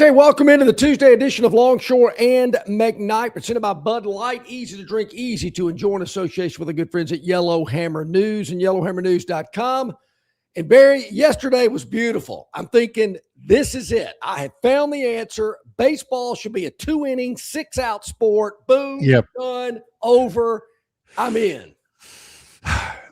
Okay, welcome into the Tuesday edition of Longshore and McKnight, presented by Bud Light. Easy to drink, easy to enjoy in association with our good friends at Yellow Hammer News and yellowhammernews.com. And Barry, yesterday was beautiful. I'm thinking this is it. I have found the answer. Baseball should be a 2-inning, 6-out sport. Boom, done, over. I'm in.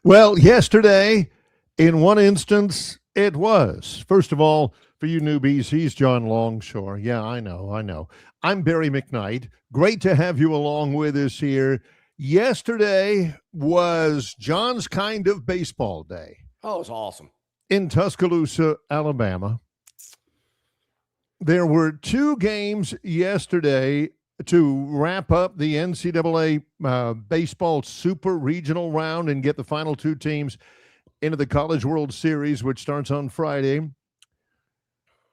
Well, yesterday, in one instance, it was. First of all, for you newbies, he's John Longshore. Yeah, I know. I'm Barry McKnight. Great to have you along with us here. Yesterday was John's kind of baseball day. Oh, it's awesome. In Tuscaloosa, Alabama. There were two games yesterday to wrap up the NCAA baseball super regional round and get the final two teams into the College World Series, which starts on Friday.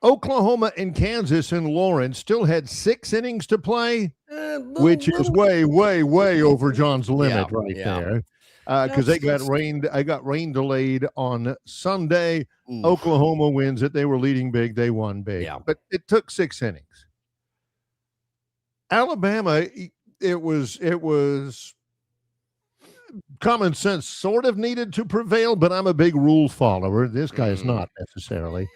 Oklahoma and Kansas and Lawrence still had 6 innings to play, which is way over John's limit there. Because they got rained. I got rain delayed on Sunday. Oklahoma wins it. They were leading big. They won big. But it took 6 innings. Alabama, it was common sense sort of needed to prevail, but I'm a big rule follower. This guy is not necessarily.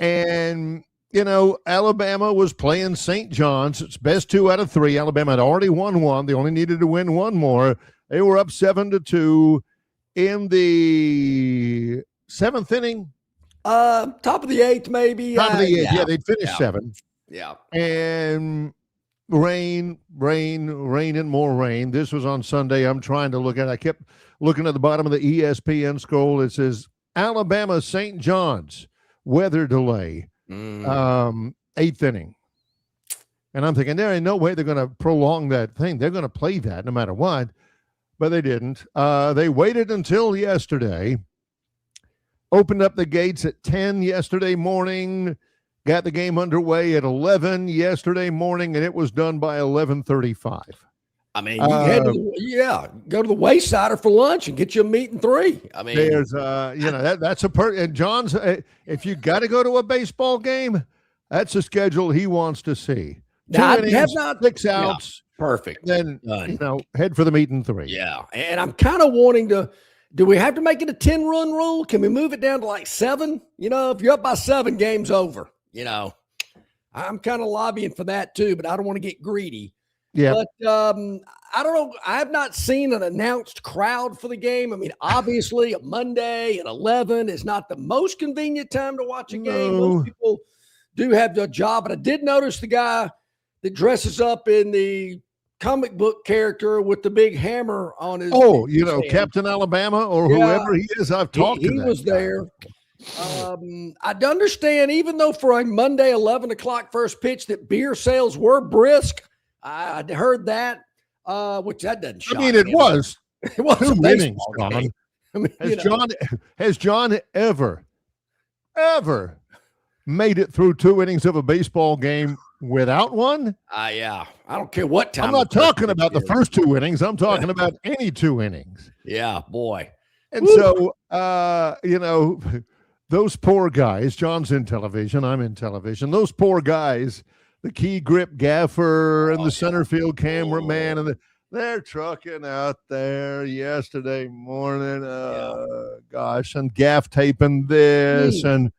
And, Alabama was playing St. John's. It's best 2 out of 3. Alabama had already won 1. They only needed to win 1 more. They were up 7-2 in the 7th inning. Top of the 8th, maybe. Top of the 8th. Yeah, they'd finished 7. Yeah. And rain, and more rain. This was on Sunday. I'm trying to look at it. I kept looking at the bottom of the ESPN scroll. It says Alabama St. John's weather delay, 8th inning. And I'm thinking, there ain't no way they're going to prolong that thing. They're going to play that no matter what. But they didn't. They waited until yesterday, opened up the gates at 10 yesterday morning, got the game underway at 11 yesterday morning, and it was done by 11:35. I mean, you had to, go to the Waysider for lunch and get you a meat and 3. I mean, there's, that's a and John's. If you got to go to a baseball game, that's a schedule he wants to see. 2 innings, 6 outs, perfect. Then head for the meat and 3. Yeah, and I'm kind of wanting to. Do we have to make it a 10-run rule? Can we move it down to like 7? If you're up by 7, game's over. I'm kind of lobbying for that too, but I don't want to get greedy. Yeah. But I don't know. I have not seen an announced crowd for the game. I mean, obviously, a Monday at 11 is not the most convenient time to watch a game. Most people do have their job, but I did notice the guy that dresses up in the comic book character with the big hammer on his. Captain Alabama or whoever he is. I've talked to him. He was there. I'd understand, even though for a Monday 11 o'clock first pitch, that beer sales were brisk. I heard that, which that doesn't shock me. It was 2 innings, John. I mean, has John ever made it through 2 innings of a baseball game without one? I don't care what time. I'm not talking about the first 2 innings. I'm talking about any 2 innings. Yeah, boy. And so, those poor guys, John's in television, I'm in television, those poor guys, the key grip gaffer and the center field cameraman, and they're trucking out there yesterday morning, and gaff taping this and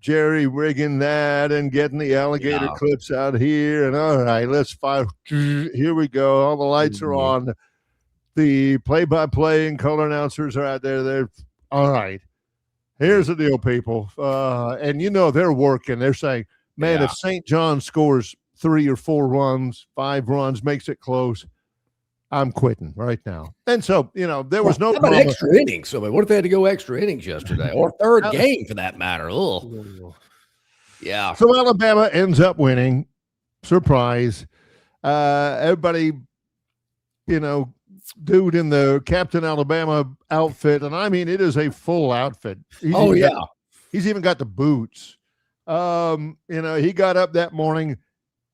jerry rigging that and getting the alligator clips out here. And all right, let's fire. Here we go. All the lights are on. The play-by-play and color announcers are out there. They're all right. Here's the deal, people. And they're working. They're saying, man, if St. John scores 3 or 4 runs, 5 runs, makes it close, I'm quitting right now. And so, there was no about extra innings. So what if they had to go extra innings yesterday or third game for that matter? Yeah. So Alabama ends up winning. Surprise. Everybody, dude in the Captain Alabama outfit, and I mean, it is a full outfit. He's even got the boots. He got up that morning.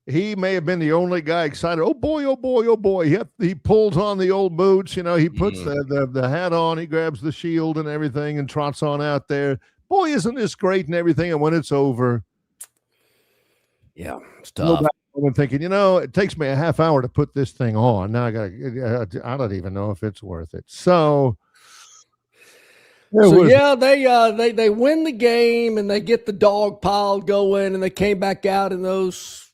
He may have been the only guy excited. Oh boy, oh boy, oh boy. He pulls on the old boots. He puts the hat on. He grabs the shield and everything and trots on out there. Boy, isn't this great and everything. And when it's over, Yeah, it's Go tough. back home and thinking, it takes me a half hour to put this thing on. Now I don't even know if it's worth it. So it So was, yeah, they win the game and they get the dog pile going, and they came back out in those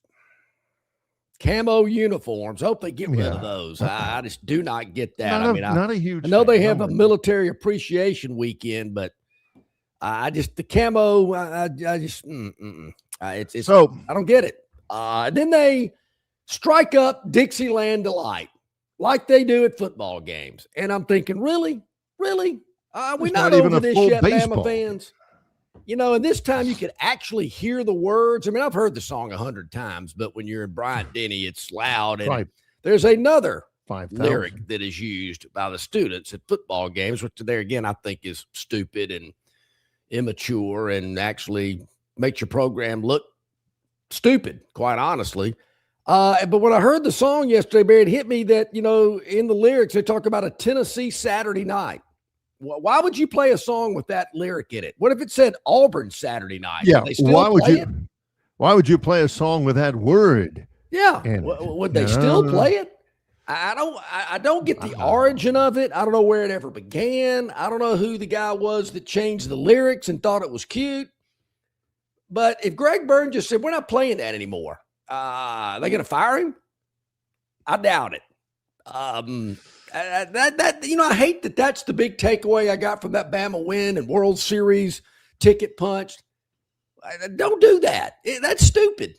camo uniforms. Hope they get rid of those. I just do not get that. not a huge. I know they have fan. a military appreciation weekend, but I just the camo. I just it's So I don't get it. Then they strike up Dixieland Delight like they do at football games, and I'm thinking, really, we're not even over a this full yet, baseball. Bama fans. And this time you could actually hear the words. I mean, I've heard the song 100 times, but when you're in Bryant-Denny, it's loud. And there's another 5,000 lyric that is used by the students at football games, which there again, I think is stupid and immature and actually makes your program look stupid, quite honestly. But when I heard the song yesterday, Barry, it hit me that, in the lyrics, they talk about a Tennessee Saturday night. Why would you play a song with that lyric in it? What if it said Auburn Saturday night? Yeah. Why would you play a song with that word? Yeah. Would they still play it? I don't get the origin of it. I don't know where it ever began. I don't know who the guy was that changed the lyrics and thought it was cute. But if Greg Byrne just said, we're not playing that anymore, are they going to fire him? I doubt it. I hate that that's the big takeaway I got from that Bama win and World Series ticket punched. Don't do that. That's stupid.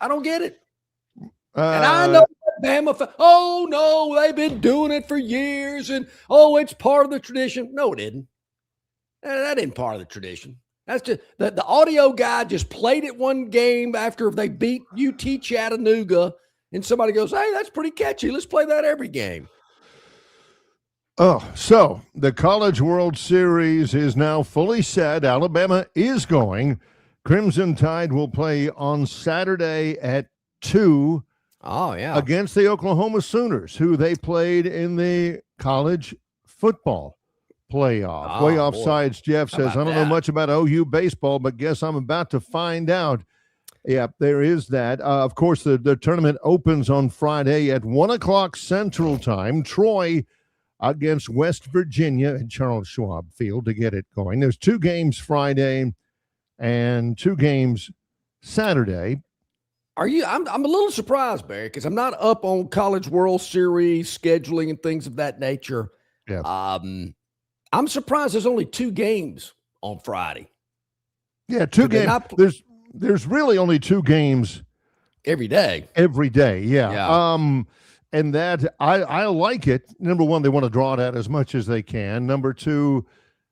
I don't get it. And I know Bama, oh no, they've been doing it for years, and it's part of the tradition. No, it isn't. That isn't part of the tradition. That's just the audio guy just played it one game after they beat UT Chattanooga, and somebody goes, hey, that's pretty catchy. Let's play that every game. Oh, so the College World Series is now fully set. Alabama is going. Crimson Tide will play on Saturday at 2 against the Oklahoma Sooners, who they played in the college football playoff. Way offsides, Jeff says, I don't know much about OU baseball, but guess I'm about to find out. Yeah, there is that. Of course, the tournament opens on Friday at 1 o'clock Central Time. Troy against West Virginia at Charles Schwab Field to get it going. There's 2 games Friday and 2 games Saturday. I'm a little surprised, Barry, because I'm not up on College World Series scheduling and things of that nature. Yeah. I'm surprised there's only 2 games on Friday. Yeah, 2 games. There's really only 2 games every day. Yeah. And that I like it. Number one, they want to draw it out as much as they can. Number 2,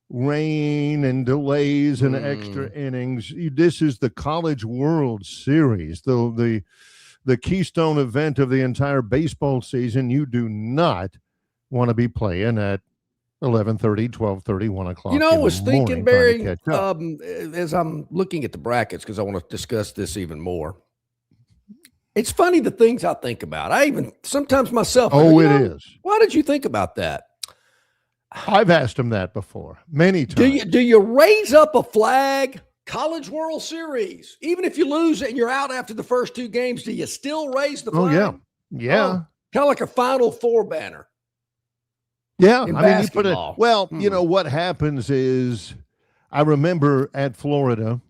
rain and delays and extra innings. This is the College World Series, the keystone event of the entire baseball season. You do not want to be playing at 11:30, 12:30, 1 o'clock. I was thinking, Barry, as I'm looking at the brackets, because I want to discuss this even more. It's funny the things I think about. I even sometimes myself. It is. Why did you think about that? I've asked him that before, many times. Do you raise up a flag? College World Series, even if you lose it and you're out after the first 2 games, do you still raise the flag? Oh yeah. Kind of like a Final Four banner. Yeah, I mean, you put it. Well, what happens is, I remember at Florida.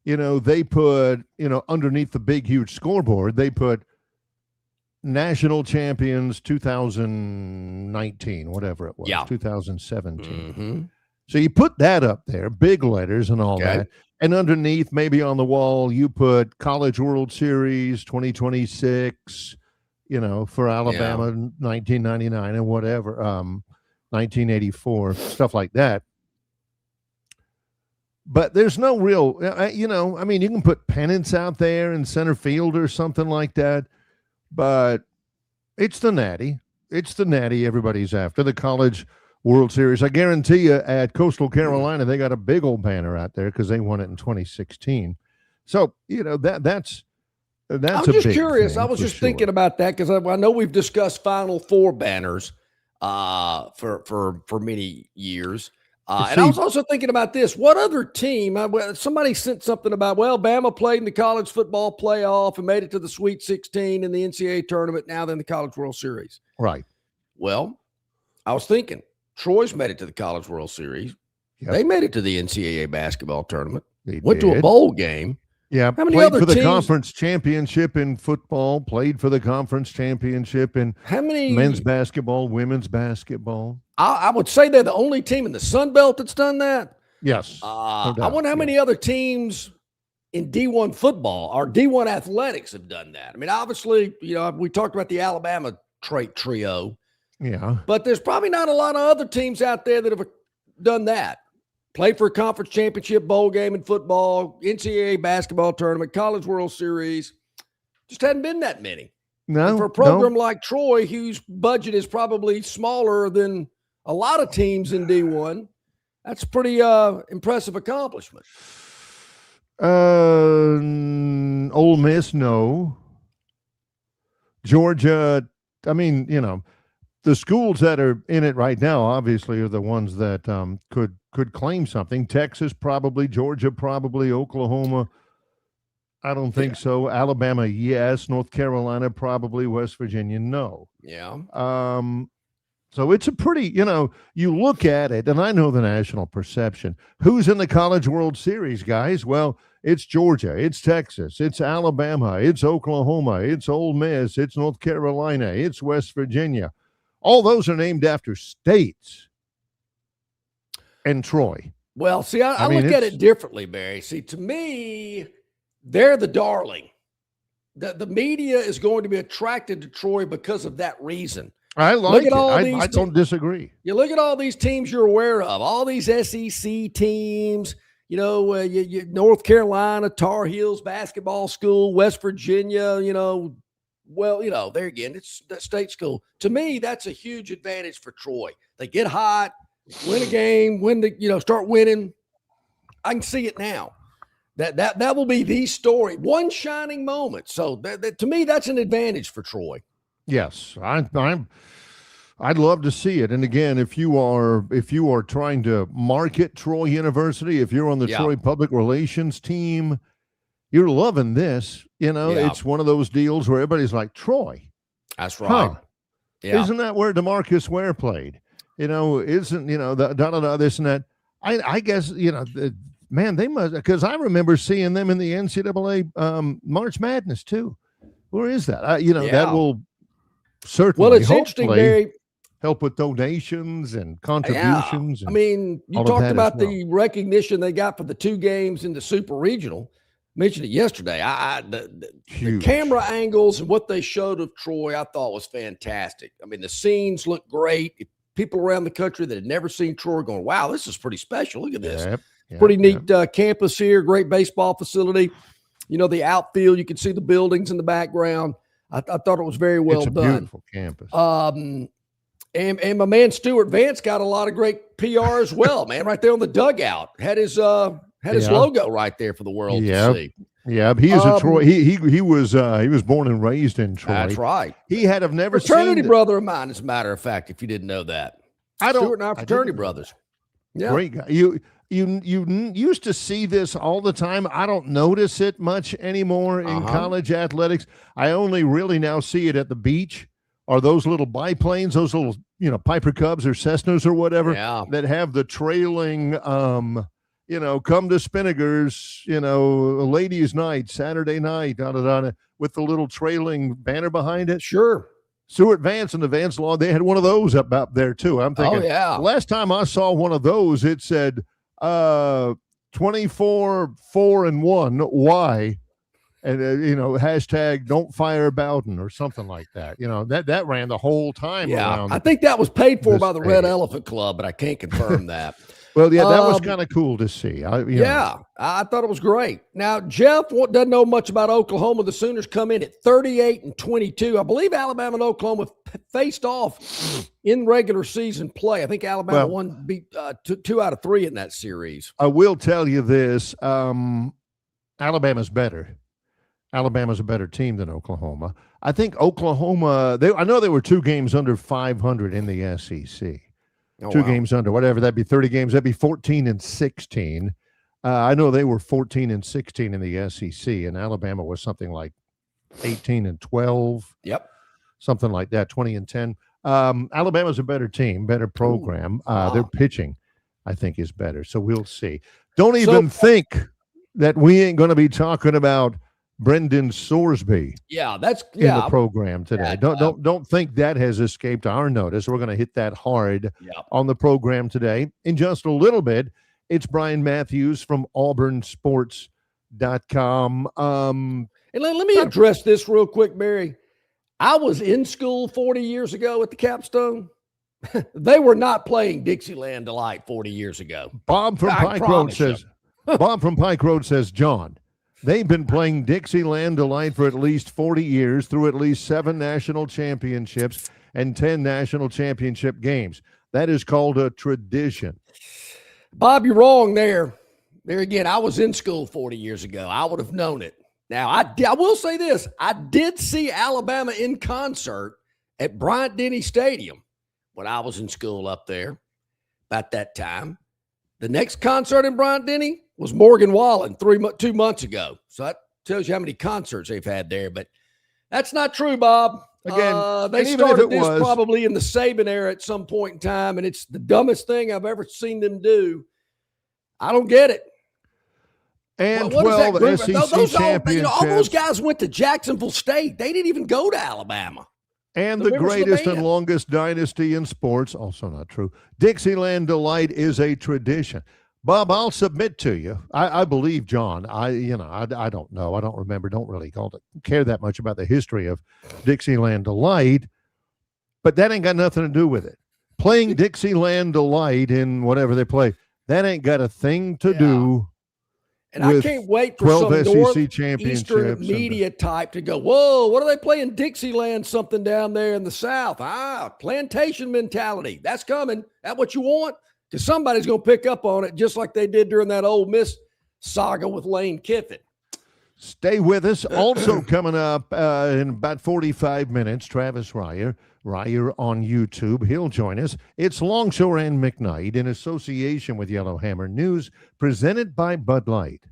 They put, underneath the big, huge scoreboard, they put national champions 2019, whatever it was, 2017. Mm-hmm. So you put that up there, big letters and all that. And underneath, maybe on the wall, you put College World Series 2026, for Alabama, 1999 and whatever, 1984, stuff like that. But there's no real, you can put pennants out there in center field or something like that. But it's the natty. It's the natty everybody's after, the College World Series. I guarantee you at Coastal Carolina, they got a big old banner out there because they won it in 2016. So, that's I was just curious. I was just thinking about that because I know we've discussed Final Four banners for many years. And I was also thinking about this. What other team? Somebody sent something about, Bama played in the college football playoff and made it to the Sweet 16 in the NCAA tournament. Now they're in the College World Series. Right. Well, I was thinking Troy's made it to the College World Series. Yep. They made it to the NCAA basketball tournament. They went to a bowl game. Yeah. How many played other for the teams? conference championship in football, played for the conference championship in men's basketball, women's basketball. I would say they're the only team in the Sun Belt that's done that. Yes. No I wonder how many other teams in D1 football or D1 athletics have done that. I mean, obviously, we talked about the Alabama trio. Yeah. But there's probably not a lot of other teams out there that have done that. Played for a conference championship bowl game in football, NCAA basketball tournament, College World Series. Just hadn't been that many. No. And for a program like Troy, whose budget is probably smaller than a lot of teams in D1, that's a pretty impressive accomplishment. Ole Miss, no. Georgia, I mean, the schools that are in it right now, obviously, are the ones that could claim something. Texas, probably. Georgia, probably. Oklahoma, I don't think so. Alabama, yes. North Carolina, probably. West Virginia, no. Yeah. So it's a pretty, you look at it, and I know the national perception. Who's in the College World Series, guys? Well, it's Georgia, it's Texas, it's Alabama, it's Oklahoma, it's Ole Miss, it's North Carolina, it's West Virginia. All those are named after states. And Troy. Well, see, I look at it differently, Barry. See, to me, they're the darling. The media is going to be attracted to Troy because of that reason. I like it. I don't disagree. You look at all these teams you're aware of, all these SEC teams, North Carolina, Tar Heels basketball school, West Virginia, there again, it's that state school. To me, that's a huge advantage for Troy. They get hot, win a game, start winning. I can see it now. That will be the story, one shining moment. So to me, that's an advantage for Troy. Yes, I'd love to see it. And again, if you are trying to market Troy University, if you're on the Troy Public Relations team, you're loving this. It's one of those deals where everybody's like, Troy. That's right. Huh. Yeah. Isn't that where DeMarcus Ware played? Isn't, this and that. I guess, man, they must, because I remember seeing them in the NCAA March Madness too. Where is that? That will certainly, it's interesting, Barry, help with donations and contributions. Yeah. I mean, you talked about the recognition they got for the 2 games in the Super Regional. Mentioned it yesterday. The camera angles and what they showed of Troy, I thought was fantastic. I mean, the scenes look great. People around the country that had never seen Troy are going, wow, this is pretty special. Look at this. Pretty neat campus here. Great baseball facility. The outfield, you can see the buildings in the background. I thought it was very well done. Beautiful campus. And my man Stuart Vance got a lot of great PR as well, man. Right there on the dugout, had his logo right there for the world to see. Yeah, he is a Troy. He was born and raised in Troy. That's right. He had have never fraternity brother of mine, as a matter of fact. If you didn't know that, Stuart and I are fraternity brothers. Yeah, great guy. You used to see this all the time. I don't notice it much anymore in college athletics. I only really now see it at the beach, or those little biplanes, those little, Piper Cubs or Cessnas or whatever that have the trailing, come to Spinnaker's, ladies' night, Saturday night, with the little trailing banner behind it. Sure. Stuart Vance and the Vance Law, they had one of those up there too. I'm thinking, last time I saw one of those, it said, 24, 4 and 1. Why? And hashtag don't fire Bowden or something like that. That ran the whole time. Yeah, I think that was paid for by the Red Elephant Club, but I can't confirm that. Well, that was kind of cool to see. I thought it was great. Now, Jeff doesn't know much about Oklahoma. The Sooners come in at 38-22. I believe Alabama and Oklahoma faced off in regular season play. I think Alabama beat 2 out of 3 in that series. I will tell you this: Alabama's better. Alabama's a better team than Oklahoma. I think Oklahoma. I know they were 2 games under 500 in the SEC. Two games under, whatever. That'd be 30 games. That'd be 14-16. I know they were 14-16 in the SEC, and Alabama was something like 18-12. Yep. Something like that, 20-10. Alabama's a better team, better program. Their pitching, I think, is better. So we'll see. Don't even think that we ain't going to be talking about Brendan Sorsby. In the program today. Don't think that has escaped our notice. We're going to hit that hard on the program today. In just a little bit, it's Brian Matthews from AuburnSports.com. And let me address this real quick, Barry. I was in school 40 years ago at the Capstone. They were not playing Dixieland Delight 40 years ago. Bob from Pike Road says, John, they've been playing Dixieland Delight for at least 40 years through at least 7 national championships and 10 national championship games. That is called a tradition. Bob, you're wrong there. There again, I was in school 40 years ago. I would have known it. Now, I will say this. I did see Alabama in concert at Bryant-Denny Stadium when I was in school up there about that time. The next concert in Bryant-Denny was Morgan Wallen 2 months ago. So that tells you how many concerts they've had there. But that's not true, Bob. Again, they started this probably in the Saban era at some point in time, and it's the dumbest thing I've ever seen them do. I don't get it. And 12 SEC championships. All those guys went to Jacksonville State. They didn't even go to Alabama. And the greatest and longest dynasty in sports, also not true. Dixieland Delight is a tradition. Bob, I'll submit to you. I believe John. I don't know. I don't remember. Don't really care that much about the history of Dixieland Delight. But that ain't got nothing to do with it. Playing Dixieland Delight in whatever they play, that ain't got a thing to do. And I can't wait for some Northeastern media type to go, whoa, what are they playing Dixieland something down there in the South? Plantation mentality. That's coming. That what you want? Because somebody's going to pick up on it just like they did during that Ole Miss saga with Lane Kiffin. Stay with us. Also coming up in about 45 minutes, Travis Ryer on YouTube. He'll join us. It's Longshore and McKnight in association with Yellowhammer News, presented by Bud Light.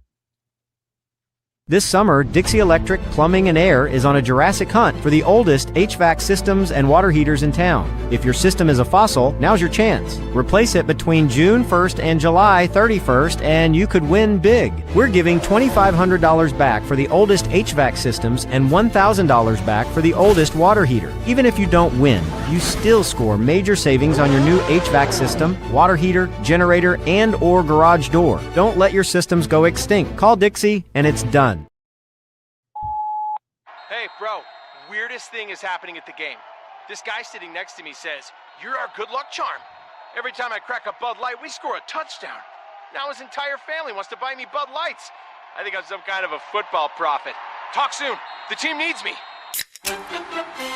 This summer, Dixie Electric Plumbing and Air is on a Jurassic hunt for the oldest HVAC systems and water heaters in town. If your system is a fossil, now's your chance. Replace it between June 1st and July 31st, and you could win big. We're giving $2,500 back for the oldest HVAC systems and $1,000 back for the oldest water heater. Even if you don't win, you still score major savings on your new HVAC system, water heater, generator, and or garage door. Don't let your systems go extinct. Call Dixie, and it's done. Hey, bro, weirdest thing is happening at the game. This guy sitting next to me says, "You're our good luck charm." Every time I crack a Bud Light, we score a touchdown. Now his entire family wants to buy me Bud Lights. I think I'm some kind of a football prophet. Talk soon. The team needs me.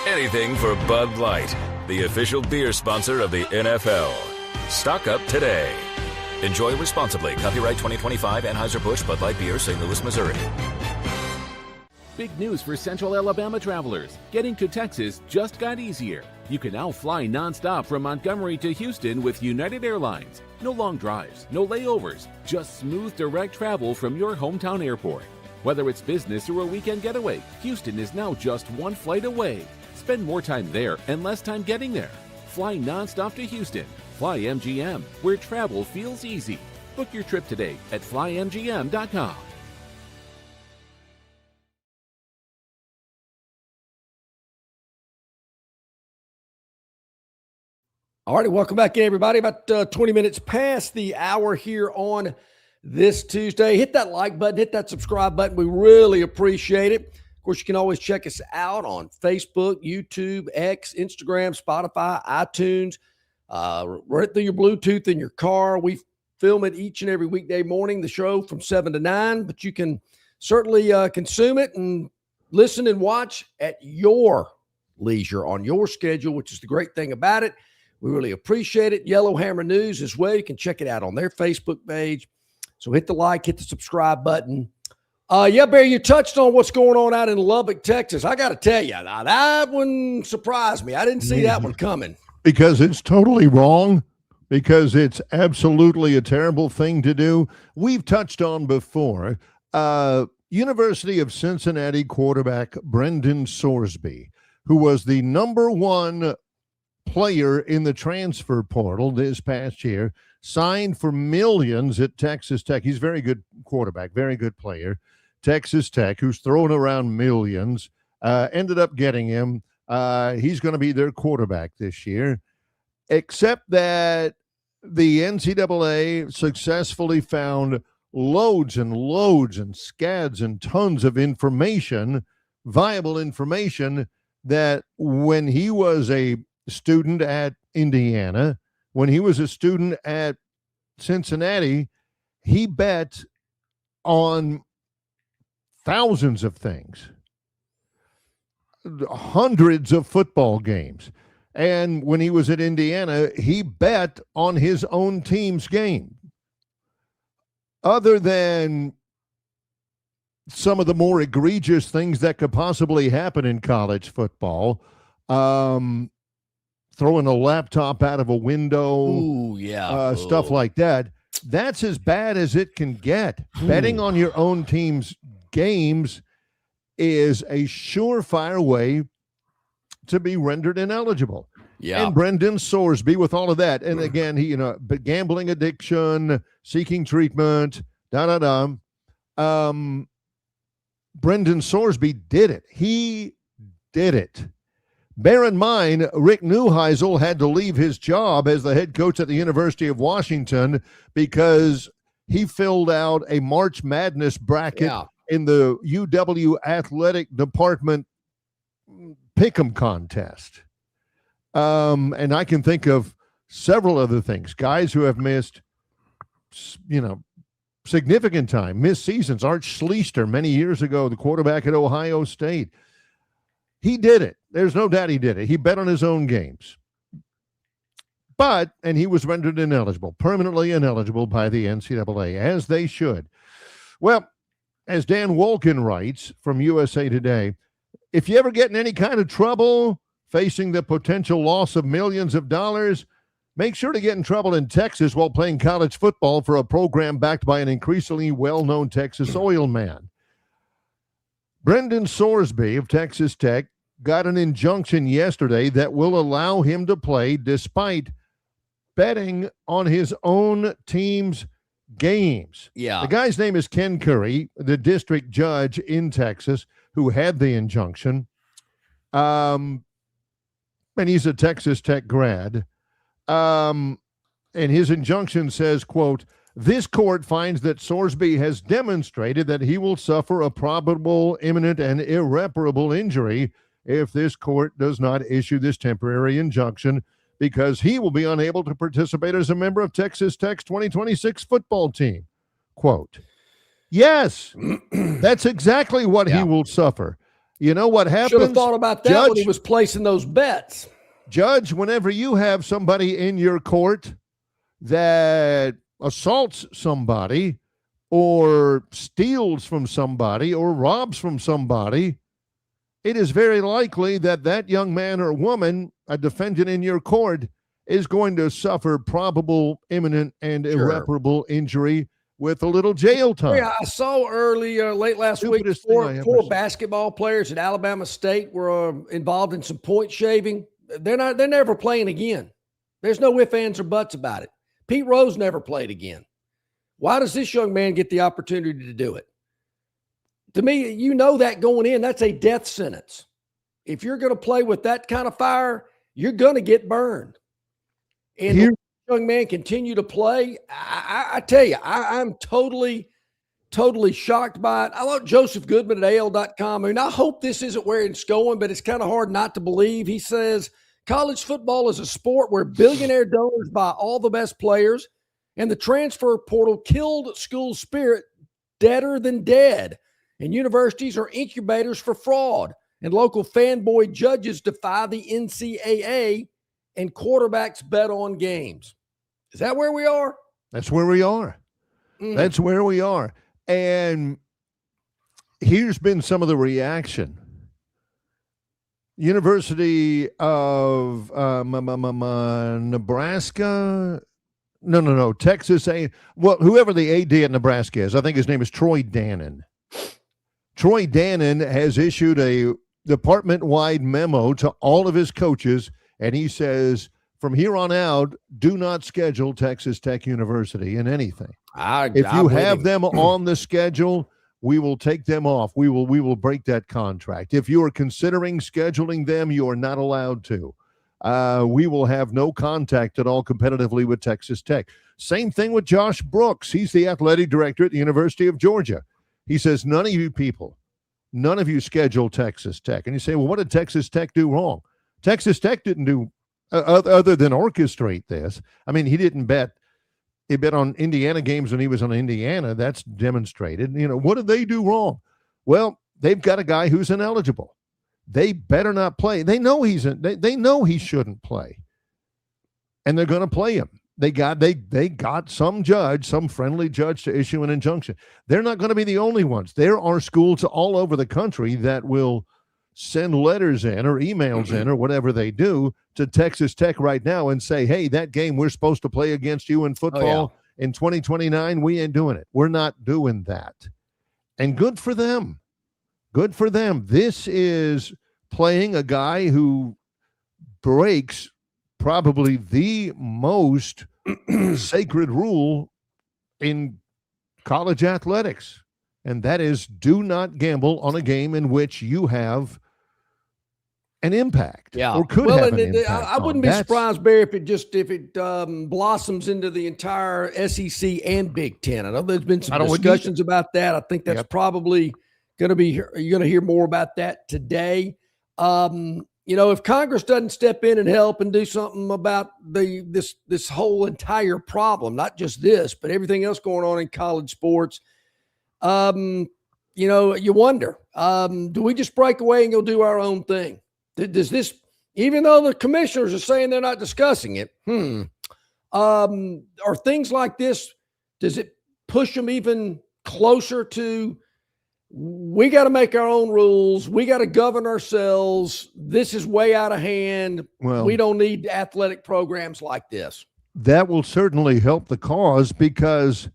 Anything for Bud Light, the official beer sponsor of the NFL. Stock up today. Enjoy responsibly. Copyright 2025 Anheuser-Busch Bud Light Beer, St. Louis, Missouri. Big news for Central Alabama travelers. Getting to Texas just got easier. You can now fly nonstop from Montgomery to Houston with United Airlines. No long drives, no layovers, just smooth direct travel from your hometown airport. Whether it's business or a weekend getaway, Houston is now just one flight away. Spend more time there and less time getting there. Fly nonstop to Houston. Fly MGM, where travel feels easy. Book your trip today at flymgm.com. All right, welcome back in, everybody. About 20 minutes past the hour here on this Tuesday. Hit that like button, hit that subscribe button. We really appreciate it. Of course, you can always check us out on Facebook, YouTube, X, Instagram, Spotify, iTunes, right through your Bluetooth in your car. We film it each and every weekday morning, the show from 7 to 9, but you can certainly consume it and listen and watch at your leisure on your schedule, which is the great thing about it. We really appreciate it. Yellowhammer News as well. You can check it out on their Facebook page. So hit the like, hit the subscribe button. Yeah, Barry, you touched on what's going on out in Lubbock, Texas. I got to tell you, that one surprised me. I didn't see that one coming. Because it's totally wrong. because it's absolutely a terrible thing to do. We've touched on before, University of Cincinnati quarterback Brendan Sorsby, who was the number one player in the transfer portal this past year, signed for millions at Texas Tech. He's a very good quarterback, very good player. Texas Tech, who's thrown around millions, ended up getting him. He's going to be their quarterback this year, except that the NCAA successfully found loads and loads and scads and tons of information, viable information, that when he was a student at Indiana, when he was a student at Cincinnati, he bet on thousands of things, hundreds of football games. And when he was at Indiana, he bet on his own team's game. Other than some of the more egregious things that could possibly happen in college football, throwing a laptop out of a window, Ooh, yeah. Stuff like that, that's as bad as it can get. Betting on your own team's games is a surefire way to be rendered ineligible. Yeah. And Brendan Sorsby, with all of that, and again, he, but gambling addiction, seeking treatment, Brendan Sorsby did it. He did it. Bear in mind, Rick Neuheisel had to leave his job as the head coach at the University of Washington because he filled out a March Madness bracket in the UW athletic department pick'em contest. And I can think of several other things. Guys who have missed, significant time, missed seasons. Art Schleister many years ago, the quarterback at Ohio State. He did it. There's no doubt he did it. He bet on his own games. And he was rendered ineligible, permanently ineligible by the NCAA, as they should. Well, as Dan Wolkin writes from USA Today, if you ever get in any kind of trouble facing the potential loss of millions of dollars, make sure to get in trouble in Texas while playing college football for a program backed by an increasingly well-known Texas oil man. Brendan Sorsby of Texas Tech got an injunction yesterday that will allow him to play despite betting on his own team's games. Yeah. The guy's name is Ken Curry, the district judge in Texas who had the injunction. And he's a Texas Tech grad. And his injunction says, quote, "This court finds that Sorsby has demonstrated that he will suffer a probable, imminent, and irreparable injury if this court does not issue this temporary injunction because he will be unable to participate as a member of Texas Tech's 2026 football team." Quote. Yes, that's exactly what he will suffer. You know what happens? Should have thought about that when he was placing those bets. Judge, whenever you have somebody in your court that assaults somebody or steals from somebody or robs from somebody, it is very likely that that young man or woman, a defendant in your court, is going to suffer probable, imminent, and irreparable injury with a little jail time. Yeah, I saw late last week, four basketball players at Alabama State were involved in some point shaving. They're never playing again. There's no ifs, ands, or buts about it. Pete Rose never played again. Why does this young man get the opportunity to do it? To me, that going in, that's a death sentence. If you're going to play with that kind of fire, you're going to get burned. And the young man continue to play. I tell you, I'm totally shocked by it. I thought Joseph Goodman at AL.com. I mean, I hope this isn't where it's going, but it's kind of hard not to believe. He says college football is a sport where billionaire donors buy all the best players, and the transfer portal killed school spirit deader than dead. And universities are incubators for fraud, and local fanboy judges defy the NCAA, and quarterbacks bet on games. Is that where we are? That's where we are. That's where we are. And here's been some of the reaction. University of Nebraska, No. Texas A. Well, whoever the AD at Nebraska is, I think his name is Troy Dannon. Troy Dannon has issued a department-wide memo to all of his coaches, and he says, from here on out, do not schedule Texas Tech University in anything. If you have them on the schedule, we will take them off. We will break that contract. If you are considering scheduling them, you are not allowed to. We will have no contact at all competitively with Texas Tech. Same thing with Josh Brooks. He's the athletic director at the University of Georgia. He says, none of you schedule Texas Tech. And you say, well, what did Texas Tech do wrong? Texas Tech didn't do other than orchestrate this. I mean, he didn't bet. He bet on Indiana games when he was on Indiana. That's demonstrated. What did they do wrong? Well, they've got a guy who's ineligible. They better not play. They know they know he shouldn't play. And they're going to play him. They got some friendly judge to issue an injunction. They're not going to be the only ones. There are schools all over the country that will send letters in or emails in or whatever they do to Texas Tech right now and say, hey, that game we're supposed to play against you in football in 2029, we ain't doing it. We're not doing that. And good for them. Good for them. This is playing a guy who breaks probably the most sacred rule in college athletics, and that is do not gamble on a game in which you have an impact. Yeah, or could have an impact. I wouldn't be surprised, Barry, if it blossoms into the entire SEC and Big Ten. I know there's been some discussions about that. I think that's probably going to be. You're going to hear more about that today. If Congress doesn't step in and help and do something about this whole entire problem, not just this, but everything else going on in college sports, you wonder, do we just break away and go do our own thing? Does this, even though the commissioners are saying they're not discussing it, are things like this, does it push them even closer to, we got to make our own rules. We got to govern ourselves. This is way out of hand. Well, we don't need athletic programs like this. That will certainly help the cause because,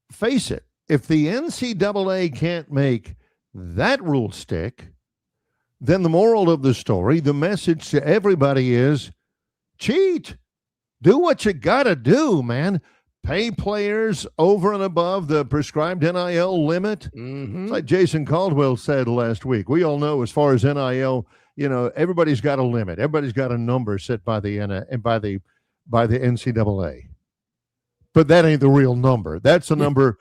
face it, if the NCAA can't make that rule stick, then the moral of the story, the message to everybody is cheat. Do what you got to do, man. Pay players over and above the prescribed NIL limit. It's like Jason Caldwell said last week. We all know as far as NIL, everybody's got a limit. Everybody's got a number set by the NCAA. But that ain't the real number. That's a number.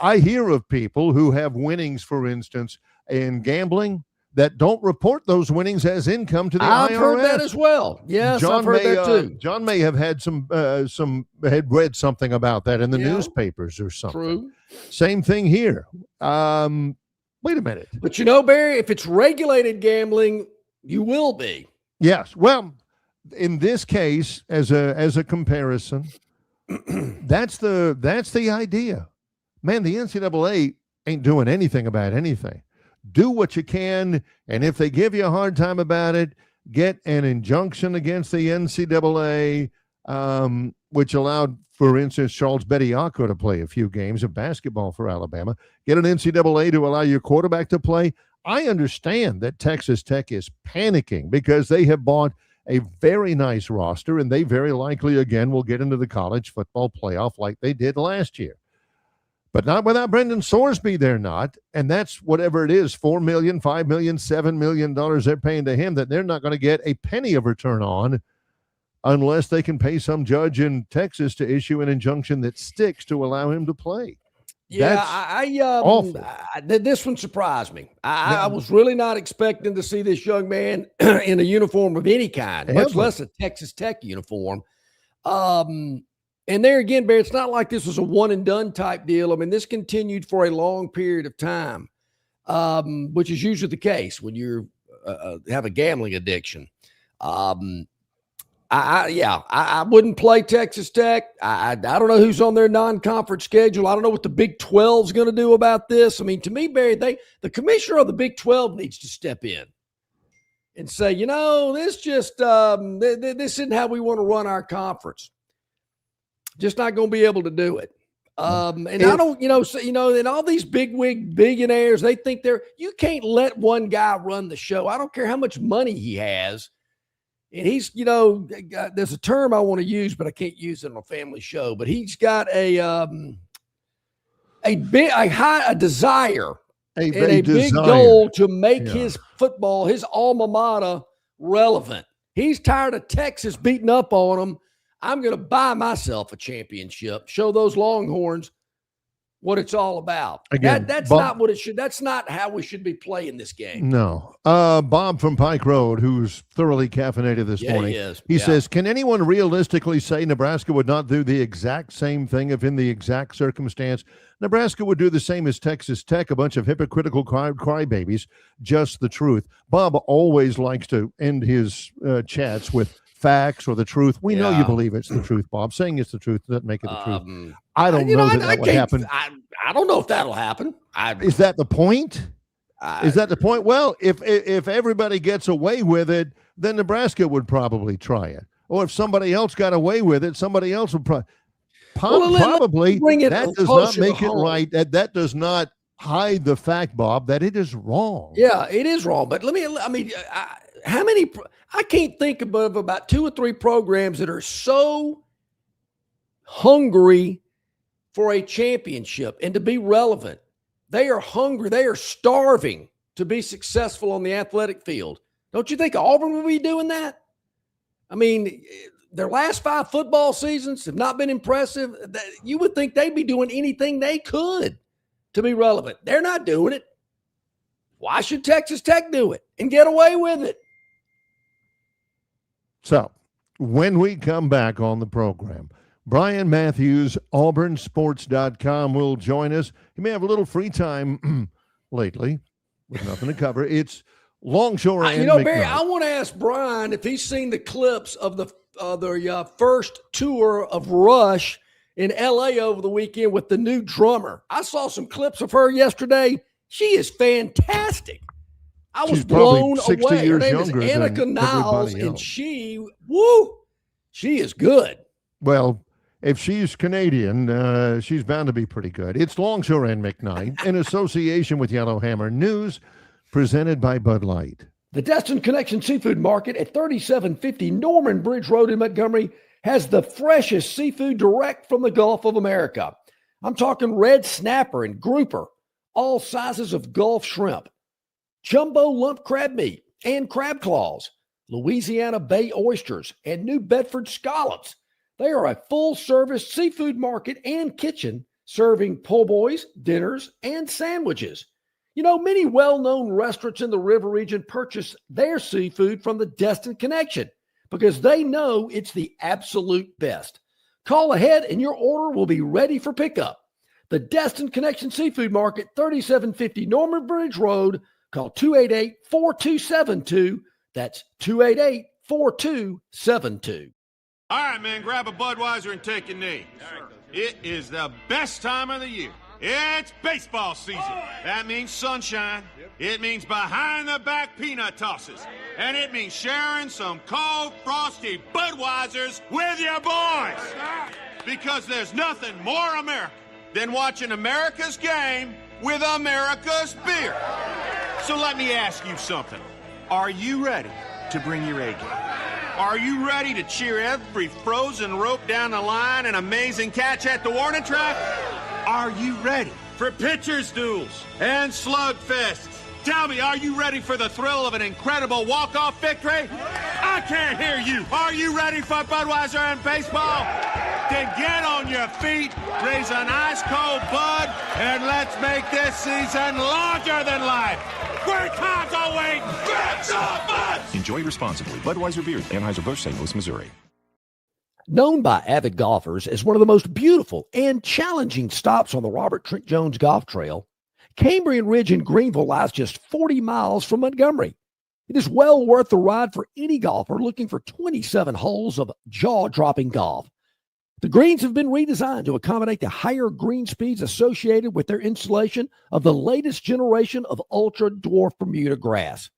I hear of people who have winnings, for instance, in gambling that don't report those winnings as income to the IRS. I've heard that as well. Yes, I've heard that too. John may have had had read something about that in the newspapers or something. True. Same thing here. Wait a minute. But Barry, if it's regulated gambling, you will be. Yes. Well, in this case, as a comparison, that's the idea. Man, the NCAA ain't doing anything about anything. Do what you can, and if they give you a hard time about it, get an injunction against the NCAA, which allowed, for instance, Charles Bediako to play a few games of basketball for Alabama. Get an NCAA to allow your quarterback to play. I understand that Texas Tech is panicking because they have bought a very nice roster, and they very likely, again, will get into the college football playoff like they did last year. But not without Brendan Sorsby, they're not. And that's whatever it is, $4 million, $5 million, $7 million they're paying to him that they're not going to get a penny of return on unless they can pay some judge in Texas to issue an injunction that sticks to allow him to play. Yeah, awful. This one surprised me. I was really not expecting to see this young man in a uniform of any kind, much less a Texas Tech uniform. And there again, Barry, it's not like this was a one and done type deal. I mean, this continued for a long period of time, which is usually the case when you have a gambling addiction. I wouldn't play Texas Tech. I don't know who's on their non-conference schedule. I don't know what the Big 12 is going to do about this. I mean, to me, Barry, the commissioner of the Big 12 needs to step in and say, this isn't how we want to run our conference. Just not going to be able to do it. And I don't, and all these bigwig billionaires, they think you can't let one guy run the show. I don't care how much money he has. And he's, there's a term I want to use, but I can't use it on a family show, but he's got a desire, big goal to make his football, his alma mater, relevant. He's tired of Texas beating up on him. I'm going to buy myself a championship, show those Longhorns what it's all about. Again, that's Bob, not what it should. That's not how we should be playing this game. No. Bob from Pike Road, who's thoroughly caffeinated this morning. He says, can anyone realistically say Nebraska would not do the exact same thing if in the exact circumstance? Nebraska would do the same as Texas Tech, a bunch of hypocritical crybabies, just the truth. Bob always likes to end his chats with facts or the truth. We know you believe it's the truth, Bob. Saying it's the truth doesn't make it the truth. I don't know that would happen. I don't know if that'll happen. Is that the point? Is that the point? Well, if everybody gets away with it, then Nebraska would probably try it. Or if somebody else got away with it, somebody else would probably. That does not make it right. That does not hide the fact, Bob, that it is wrong. Yeah, it is wrong. But how many? I can't think of about 2 or 3 programs that are so hungry for a championship and to be relevant. They are hungry. They are starving to be successful on the athletic field. Don't you think Auburn will be doing that? I mean, their last 5 football seasons have not been impressive. You would think they'd be doing anything they could to be relevant. They're not doing it. Why should Texas Tech do it and get away with it? So, when we come back on the program, Brian Matthews, auburnsports.com, will join us. He may have a little free time lately with nothing to cover. It's Longshore and McKnight. Barry, I want to ask Brian if he's seen the clips of the first tour of Rush in L.A. over the weekend with the new drummer. I saw some clips of her yesterday. She is fantastic. I was blown away. Her name is Annika Niles, and she is good. Well, if she's Canadian, she's bound to be pretty good. It's Longshore and McKnight in association with Yellowhammer News, presented by Bud Light. The Destin Connection Seafood Market at 3750 Norman Bridge Road in Montgomery has the freshest seafood direct from the Gulf of America. I'm talking red snapper and grouper, all sizes of Gulf shrimp, jumbo lump crab meat and crab claws, Louisiana Bay oysters, and New Bedford scallops. They are a full-service seafood market and kitchen serving po' boys, dinners, and sandwiches. Many well-known restaurants in the river region purchase their seafood from the Destin Connection because they know it's the absolute best. Call ahead and your order will be ready for pickup. The Destin Connection Seafood Market, 3750 Norman Bridge Road. Call 288-4272. That's 288-4272. All right, man, grab a Budweiser and take a knee. It is the best time of the year. It's baseball season. That means sunshine. It means behind-the-back peanut tosses. And it means sharing some cold, frosty Budweisers with your boys. Because there's nothing more American than watching America's game with America's beer. So let me ask you something. Are you ready to bring your A game? Are you ready to cheer every frozen rope down the line and amazing catch at the warning track? Are you ready for pitcher's duels and slugfests? Tell me, are you ready for the thrill of an incredible walk-off victory? I can't hear you. Are you ready for Budweiser and baseball? Then get on your feet, raise an ice-cold Bud, and let's make this season larger than life. Great times are waiting. Get some Bud! Enjoy responsibly. Budweiser Beer, Anheuser-Busch, St. Louis, Missouri. Known by avid golfers as one of the most beautiful and challenging stops on the Robert Trent Jones Golf Trail, Cambrian Ridge in Greenville lies just 40 miles from Montgomery. It is well worth the ride for any golfer looking for 27 holes of jaw-dropping golf. The greens have been redesigned to accommodate the higher green speeds associated with their installation of the latest generation of ultra-dwarf Bermuda grass.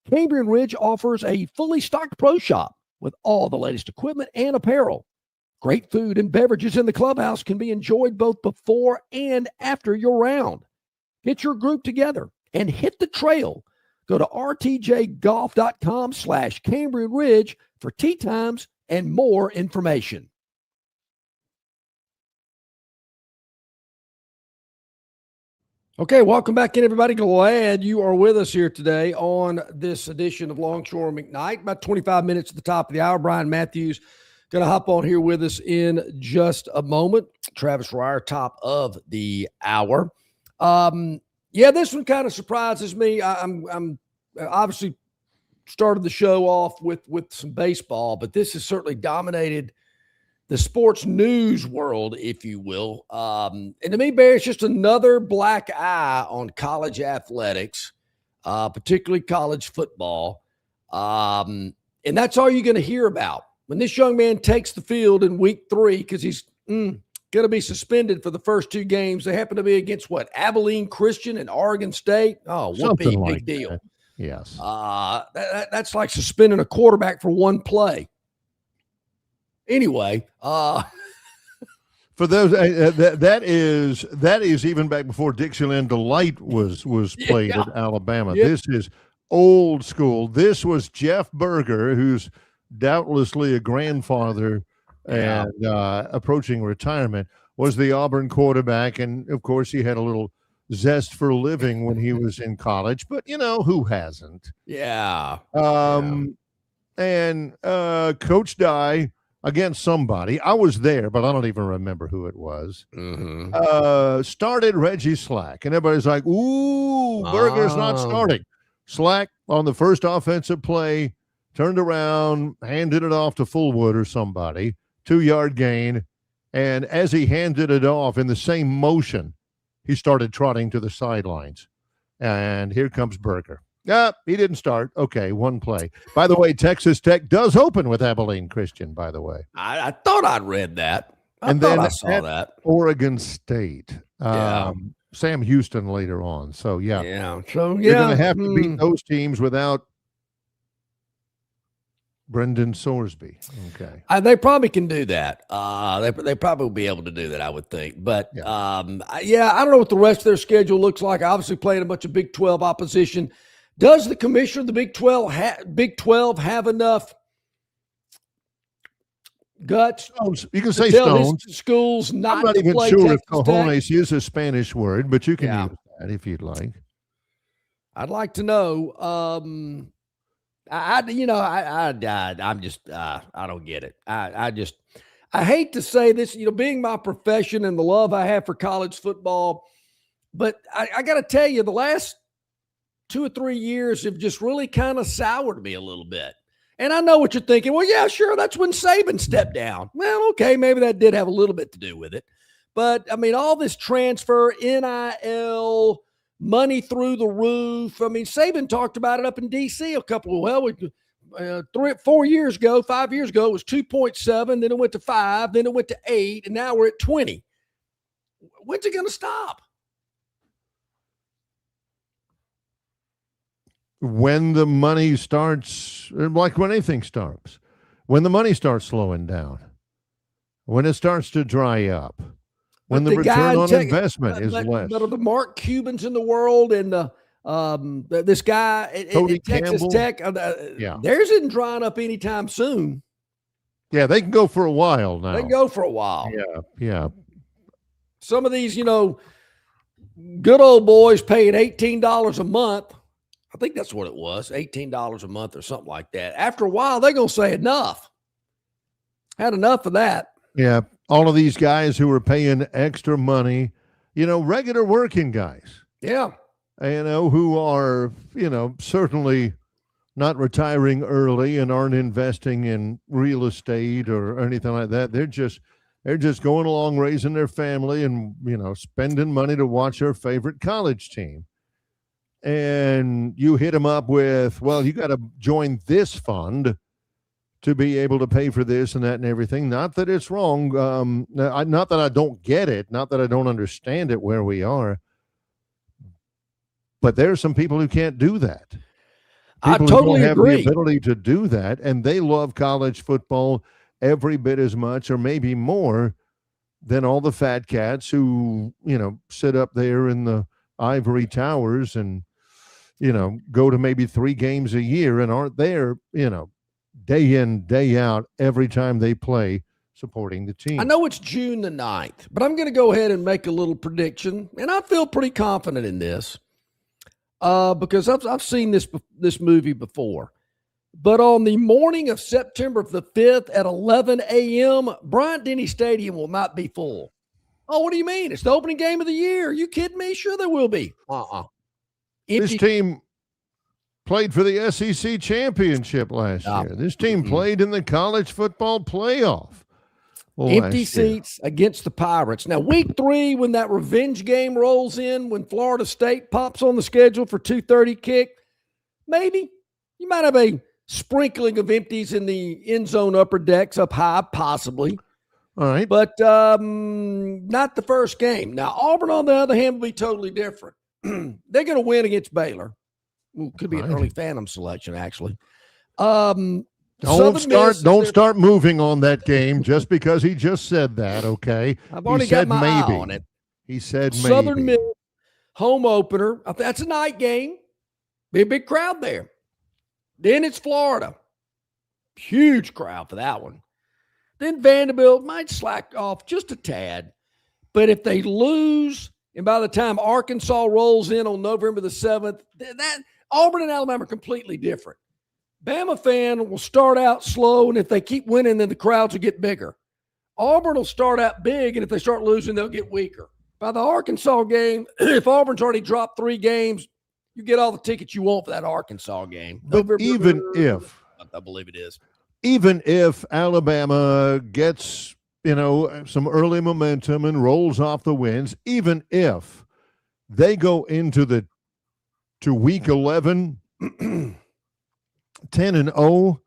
Cambrian Ridge offers a fully stocked pro shop with all the latest equipment and apparel. Great food and beverages in the clubhouse can be enjoyed both before and after your round. Get your group together and hit the trail. Go to rtjgolf.com/Cambrian Ridge for tee times and more information. Okay, welcome back in, everybody. Glad you are with us here today on this edition of Longshore McKnight. About 25 minutes at the top of the hour. Brian Matthews going to hop on here with us in just a moment. Travis Reier, top of the hour. Yeah, this one kind of surprises me. I'm obviously started the show off with some baseball, but this has certainly dominated the sports news world, if you will. And to me, Barry, it's just another black eye on college athletics, particularly college football. And that's all you're going to hear about. When this young man takes the field in week 3, because he's going to be suspended for the first 2 games. They happen to be against what? Abilene Christian and Oregon State. Oh, whoopee, big deal. That. Yes. That's like suspending a quarterback for 1 play. Anyway, for those that is even back before Dixieland Delight was played at Alabama. Yeah. This is old school. This was Jeff Berger, who's doubtlessly a grandfather and approaching retirement, was the Auburn quarterback, and of course he had a little zest for living when he was in college. But who hasn't? Yeah. And Coach Dye. Against somebody. I was there, but I don't even remember who it was. Started Reggie Slack, and everybody's like, ooh, Berger's not starting. Slack on the first offensive play, turned around, handed it off to Fullwood or somebody, 2-yard gain, and as he handed it off in the same motion, he started trotting to the sidelines. And here comes Berger. He didn't start. Okay, 1 play. By the way, Texas Tech does open with Abilene Christian, by the way. I thought I'd read that. I saw that. Oregon State. Sam Houston later on. So, So, you're going to have to beat those teams without Brendan Sorsby. Okay. They probably can do that. They probably will be able to do that, I would think. But, I don't know what the rest of their schedule looks like. Obviously playing a bunch of Big 12 opposition. Does the commissioner of the Big 12 have enough guts? You can say stones. Schools not. I'm not to even play sure if Texas cojones is a Spanish word, but you can use that if you'd like. I'd like to know. I don't get it. I hate to say this, being my profession and the love I have for college football, but I got to tell you, the last 2 or 3 years have just really kind of soured me a little bit. And I know what you're thinking. Well, yeah, sure. That's when Saban stepped down. Well, okay. Maybe that did have a little bit to do with it. But I mean, all this transfer, NIL, money through the roof. I mean, Saban talked about it up in DC 5 years ago, it was 2.7, then it went to 5, then it went to 8, and now we're at 20. When's it going to stop? When the money starts, like when anything starts, when the money starts slowing down, when it starts to dry up, when the return on investment is less. But are the Mark Cubans in the world and this guy at Texas Tech, theirs isn't drying up anytime soon. Yeah, they can go for a while now. They can go for a while. Yeah. Some of these, good old boys paying $18 a month. I think that's what it was, $18 a month or something like that. After a while, they're going to say enough. Had enough of that. Yeah, all of these guys who are paying extra money, regular working guys. Yeah. Who are, certainly not retiring early and aren't investing in real estate or anything like that. They're just going along raising their family and, spending money to watch their favorite college team. And you hit them up with, well, you got to join this fund to be able to pay for this and that and everything. Not that it's wrong. Not that I don't get it. Not that I don't understand it where we are. But there are some people who can't do that. People I totally who don't agree. have the ability to do that, and they love college football. every bit as much or maybe more than all the fat cats who, sit up there in the ivory towers and, go to maybe 3 games a year and aren't there, day in, day out, every time they play supporting the team. I know it's June the 9th, but I'm going to go ahead and make a little prediction, and I feel pretty confident in this because I've seen this movie before. But on the morning of September the 5th at 11 a.m., Bryant-Denny Stadium will not be full. Oh, what do you mean? It's the opening game of the year. Are you kidding me? Sure there will be. This team played for the SEC championship last year. This team played in the college football playoff. Empty seats against the Pirates. Now, week 3, when that revenge game rolls in, when Florida State pops on the schedule for 2:30 kick, maybe you might have a sprinkling of empties in the end zone upper decks up high, possibly. All right. But not the first game. Now, Auburn, on the other hand, will be totally different. They're going to win against Baylor. Could be an early Phantom selection, actually. Don't start moving on that game just because he just said that, okay? I've already got my eye on it. He said maybe. Southern Miss home opener. That's a night game. Be a big crowd there. Then it's Florida. Huge crowd for that one. Then Vanderbilt might slack off just a tad. But if they lose, and by the time Arkansas rolls in on November the 7th, that Auburn and Alabama are completely different. Bama fan will start out slow, and if they keep winning, then the crowds will get bigger. Auburn will start out big, and if they start losing, they'll get weaker. By the Arkansas game, if Auburn's already dropped 3 games, you get all the tickets you want for that Arkansas game. But even if, I believe it is. Even if Alabama gets, some early momentum and rolls off the wins, even if they go into week 11 10-0,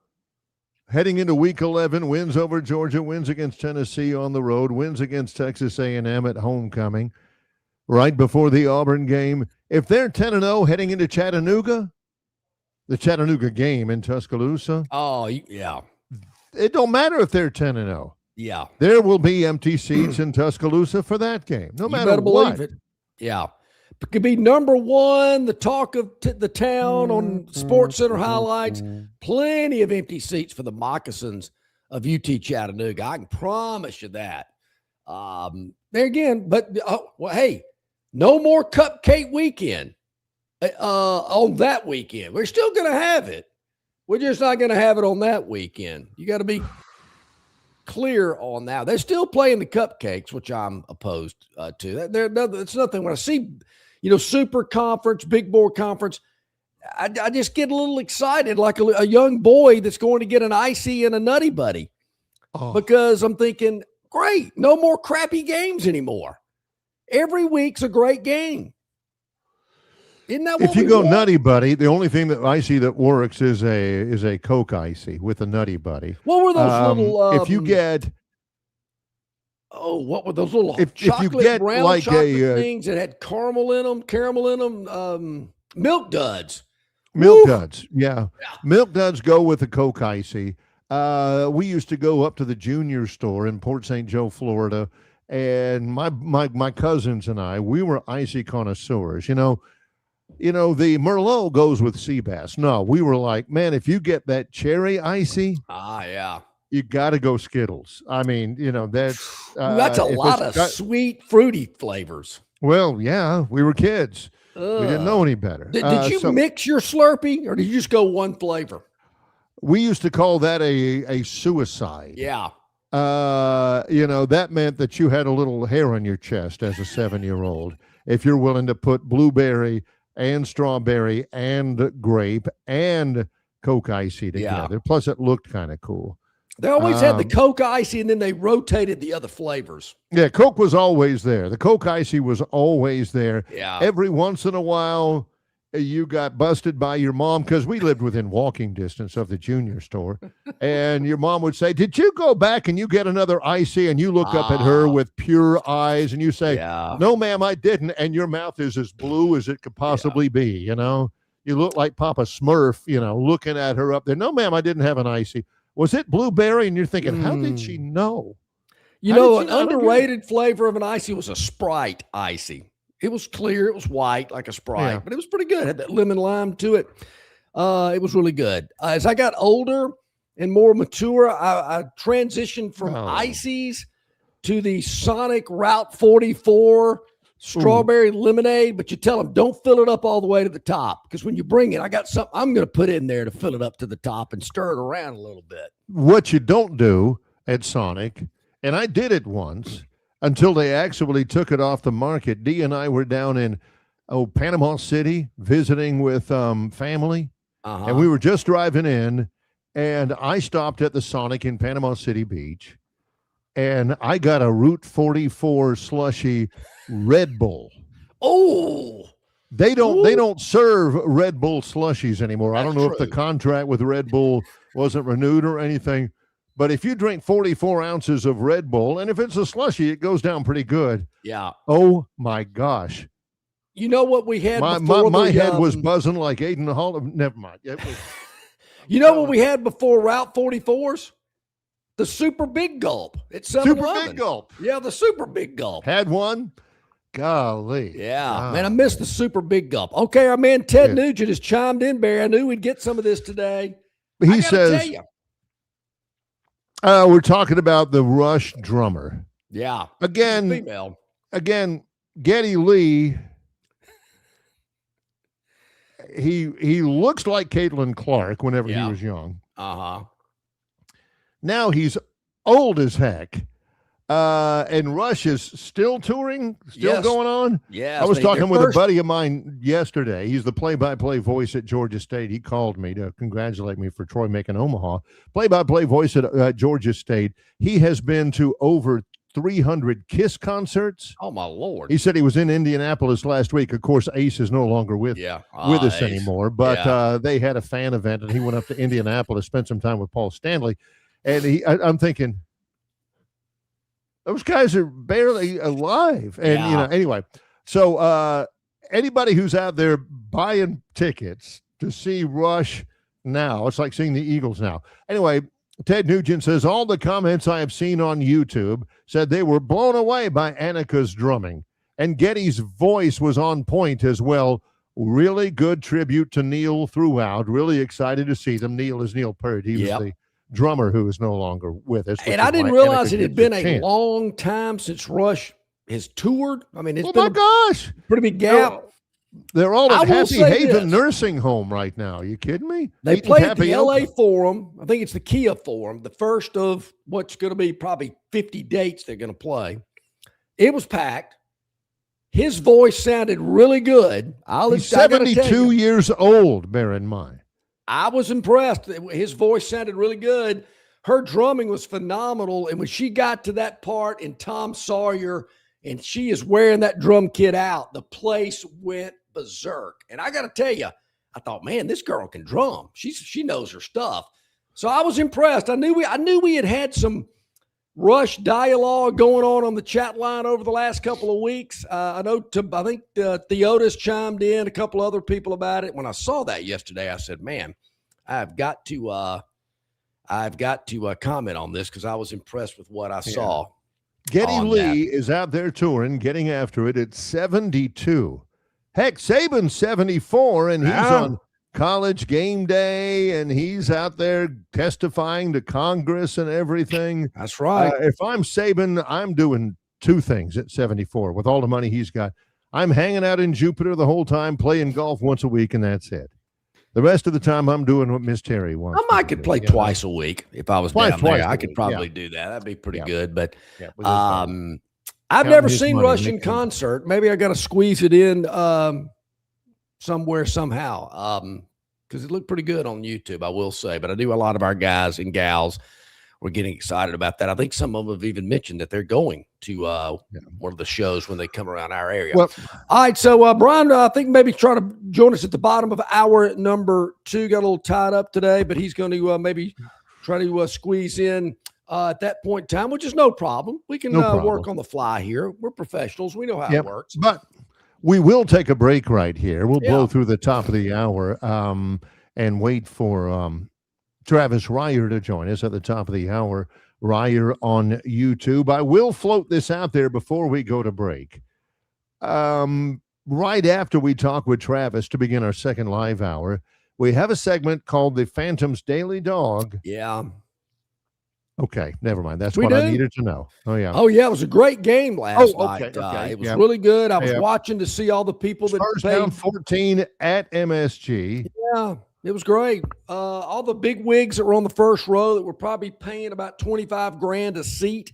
heading into week 11, wins over Georgia, wins against Tennessee on the road, wins against Texas A&M at homecoming, right before the Auburn game. If they're 10-0 heading into Chattanooga, the Chattanooga game in Tuscaloosa. Oh, yeah. It don't matter if they're 10-0. Yeah. There will be empty seats in Tuscaloosa for that game, no matter what. Believe it. Yeah. It could be number 1, the talk of the town on Sports Center highlights. Plenty of empty seats for the Moccasins of UT Chattanooga. I can promise you that. There again, but hey, no more cupcake weekend on that weekend. We're still going to have it. We're just not going to have it on that weekend. You got to be clear on that. They're still playing the cupcakes, which I'm opposed to. It's nothing. When I see, super conference, big board conference, I just get a little excited, like a young boy that's going to get an icy and a nutty buddy, because I'm thinking, great, no more crappy games anymore. Every week's a great game. Isn't that what if you go want? Nutty Buddy, the only thing that I see that works is a Coke Icy with a Nutty Buddy. What were those little? If you get, what were those little if you get brown like chocolate things that had caramel in them? Milk Duds. Milk Duds, yeah. Milk Duds go with a Coke Icy. We used to go up to the junior store in Port St. Joe, Florida, and my cousins and I, we were icy connoisseurs. The Merlot goes with sea bass. No, we were like, man, if you get that cherry icy, yeah, you got to go Skittles. I mean, that's a lot of sweet, fruity flavors. Well, yeah, we were kids. We didn't know any better. Did you mix your Slurpee, or did you just go one flavor? We used to call that a suicide. Yeah. That meant that you had a little hair on your chest as a 7-year-old if you're willing to put blueberry and strawberry and grape and Coke Icy together. Yeah. Plus, it looked kind of cool. They always had the Coke Icy, and then they rotated the other flavors. Yeah, Coke was always there. The Coke Icy was always there. Yeah. Every once in a while, you got busted by your mom, because we lived within walking distance of the junior store, and your mom would say, did you go back and you get another Icy? And you look up at her with pure eyes, and you say, no, ma'am, I didn't. And your mouth is as blue as it could possibly be, You look like Papa Smurf, looking at her up there. No, ma'am, I didn't have an Icy. Was it blueberry? And you're thinking, how did she know? You How know, did an she know? underrated flavor of an icy was a Sprite icy. It was clear. It was white like a Sprite, but it was pretty good. It had that lemon lime to it. It was really good. As I got older and more mature, I transitioned from ices to the Sonic Route 44 strawberry lemonade. But you tell them, don't fill it up all the way to the top, because when you bring it, I got something I'm going to put in there to fill it up to the top and stir it around a little bit. What you don't do at Sonic, and I did it once until they actually took it off the market. Dee and I were down in Panama City visiting with family, and we were just driving in, and I stopped at the Sonic in Panama City Beach, and I got a Route 44 slushy Red Bull. Oh, they don't serve Red Bull slushies anymore. I don't know if the contract with Red Bull wasn't renewed or anything, but if you drink 44 ounces of Red Bull, and if it's a slushy, it goes down pretty good. Yeah. Oh my gosh. You know what we had my head was buzzing like Aiden Hall. Never mind. You know what we had before Route 44s? The Super Big Gulp. It's Super Big Gulp. Yeah, the Super Big Gulp. Had one? Golly. Yeah. Man, I missed the Super Big Gulp. Okay, our man Ted Nugent has chimed in, Barry. I knew we'd get some of this today. He says, we're talking about the Rush drummer. Yeah. Again, female. Geddy Lee, he looks like Caitlin Clark whenever he was young. Now he's old as heck. And Rush is still touring, going on. Yeah, I was talking with a buddy of mine yesterday. He's the play-by-play voice at Georgia State. He called me to congratulate me for Troy making Omaha. Play-by-play voice at Georgia State. He has been to over 300 KISS concerts. Oh my Lord! He said he was in Indianapolis last week. Of course, Ace is no longer with us anymore. But they had a fan event, and he went up to Indianapolis, spent some time with Paul Stanley, and I'm thinking, those guys are barely alive. And, anyway. So anybody who's out there buying tickets to see Rush now, it's like seeing the Eagles now. Anyway, Ted Nugent says, all the comments I have seen on YouTube said they were blown away by Annika's drumming. And Geddy's voice was on point as well. Really good tribute to Neil throughout. Really excited to see them. Neil is Neil Peart. He was the drummer who is no longer with us. And I didn't realize it had been a long time since Rush has toured. I mean, it's been a pretty big gap. They're all at Happy Haven Nursing Home right now. Are you kidding me? They played at the LA Forum. I think it's the Kia Forum, the first of what's going to be probably 50 dates they're going to play. It was packed. His voice sounded really good. He's 72 years old, bear in mind. I was impressed. His voice sounded really good. Her drumming was phenomenal. And when she got to that part in Tom Sawyer and she is wearing that drum kit out, the place went berserk. And I got to tell you, I thought, man, this girl can drum. She knows her stuff. So I was impressed. I knew we had some Rush dialogue going on the chat line over the last couple of weeks. I think Theotis chimed in, a couple other people about it. When I saw that yesterday, I said, man, I've got to comment on this because I was impressed with what I saw. Geddy Lee is out there touring, getting after it at 72. Heck, Saban's 74, and he's on College Game Day, and he's out there testifying to Congress and everything. That's right. If I'm Saban, I'm doing two things at 74 with all the money he's got. I'm hanging out in Jupiter the whole time, playing golf once a week, and that's it. The rest of the time, I'm doing what Miss Terry wants. I could play twice a week if I was down there. I could probably do that. That'd be pretty good. But I've never seen Rush in concert. Maybe I got to squeeze it in somewhere somehow because it looked pretty good on YouTube, I will say. But I do a lot of our guys and gals were getting excited about that. I think some of them have even mentioned that they're going to one of the shows when they come around our area. Well, all right, so Brian, I think maybe try to join us at the bottom of hour number 2. Got a little tied up today, but he's going to maybe try to squeeze in at that point in time, which is no problem. We can work on the fly here. We're professionals. We know how it works. But we will take a break right here. We'll blow through the top of the hour and wait for Travis Ryer to join us at the top of the hour. Ryer on YouTube. I will float this out there before we go to break. Right after we talk with Travis to begin our second live hour, we have a segment called the Phantom's Daily Dog. Yeah. Okay, never mind. That's We what I do? needed to know. Oh, yeah. Oh, yeah. It was a great game last night. okay, It was yeah. really good. I was Yeah. watching to see all the people that Spurs paid. down 14 at MSG. Yeah, it was great. All the big wigs that were on the first row that were probably paying about $25,000 a seat.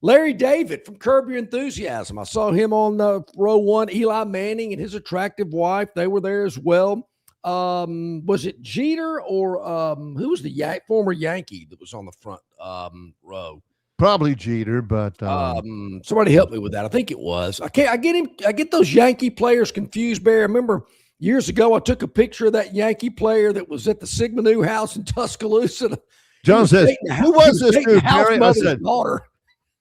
Larry David from Curb Your Enthusiasm. I saw him on row one. Eli Manning and his attractive wife, they were there as well. Was it Jeter or who was the former Yankee that was on the front row? Probably Jeter, but Somebody help me with that. I think it was. I get those Yankee players confused, Barry. I remember years ago I took a picture of that Yankee player that was at the Sigma New house in Tuscaloosa. John says, who was this dude, Barry? I said, daughter.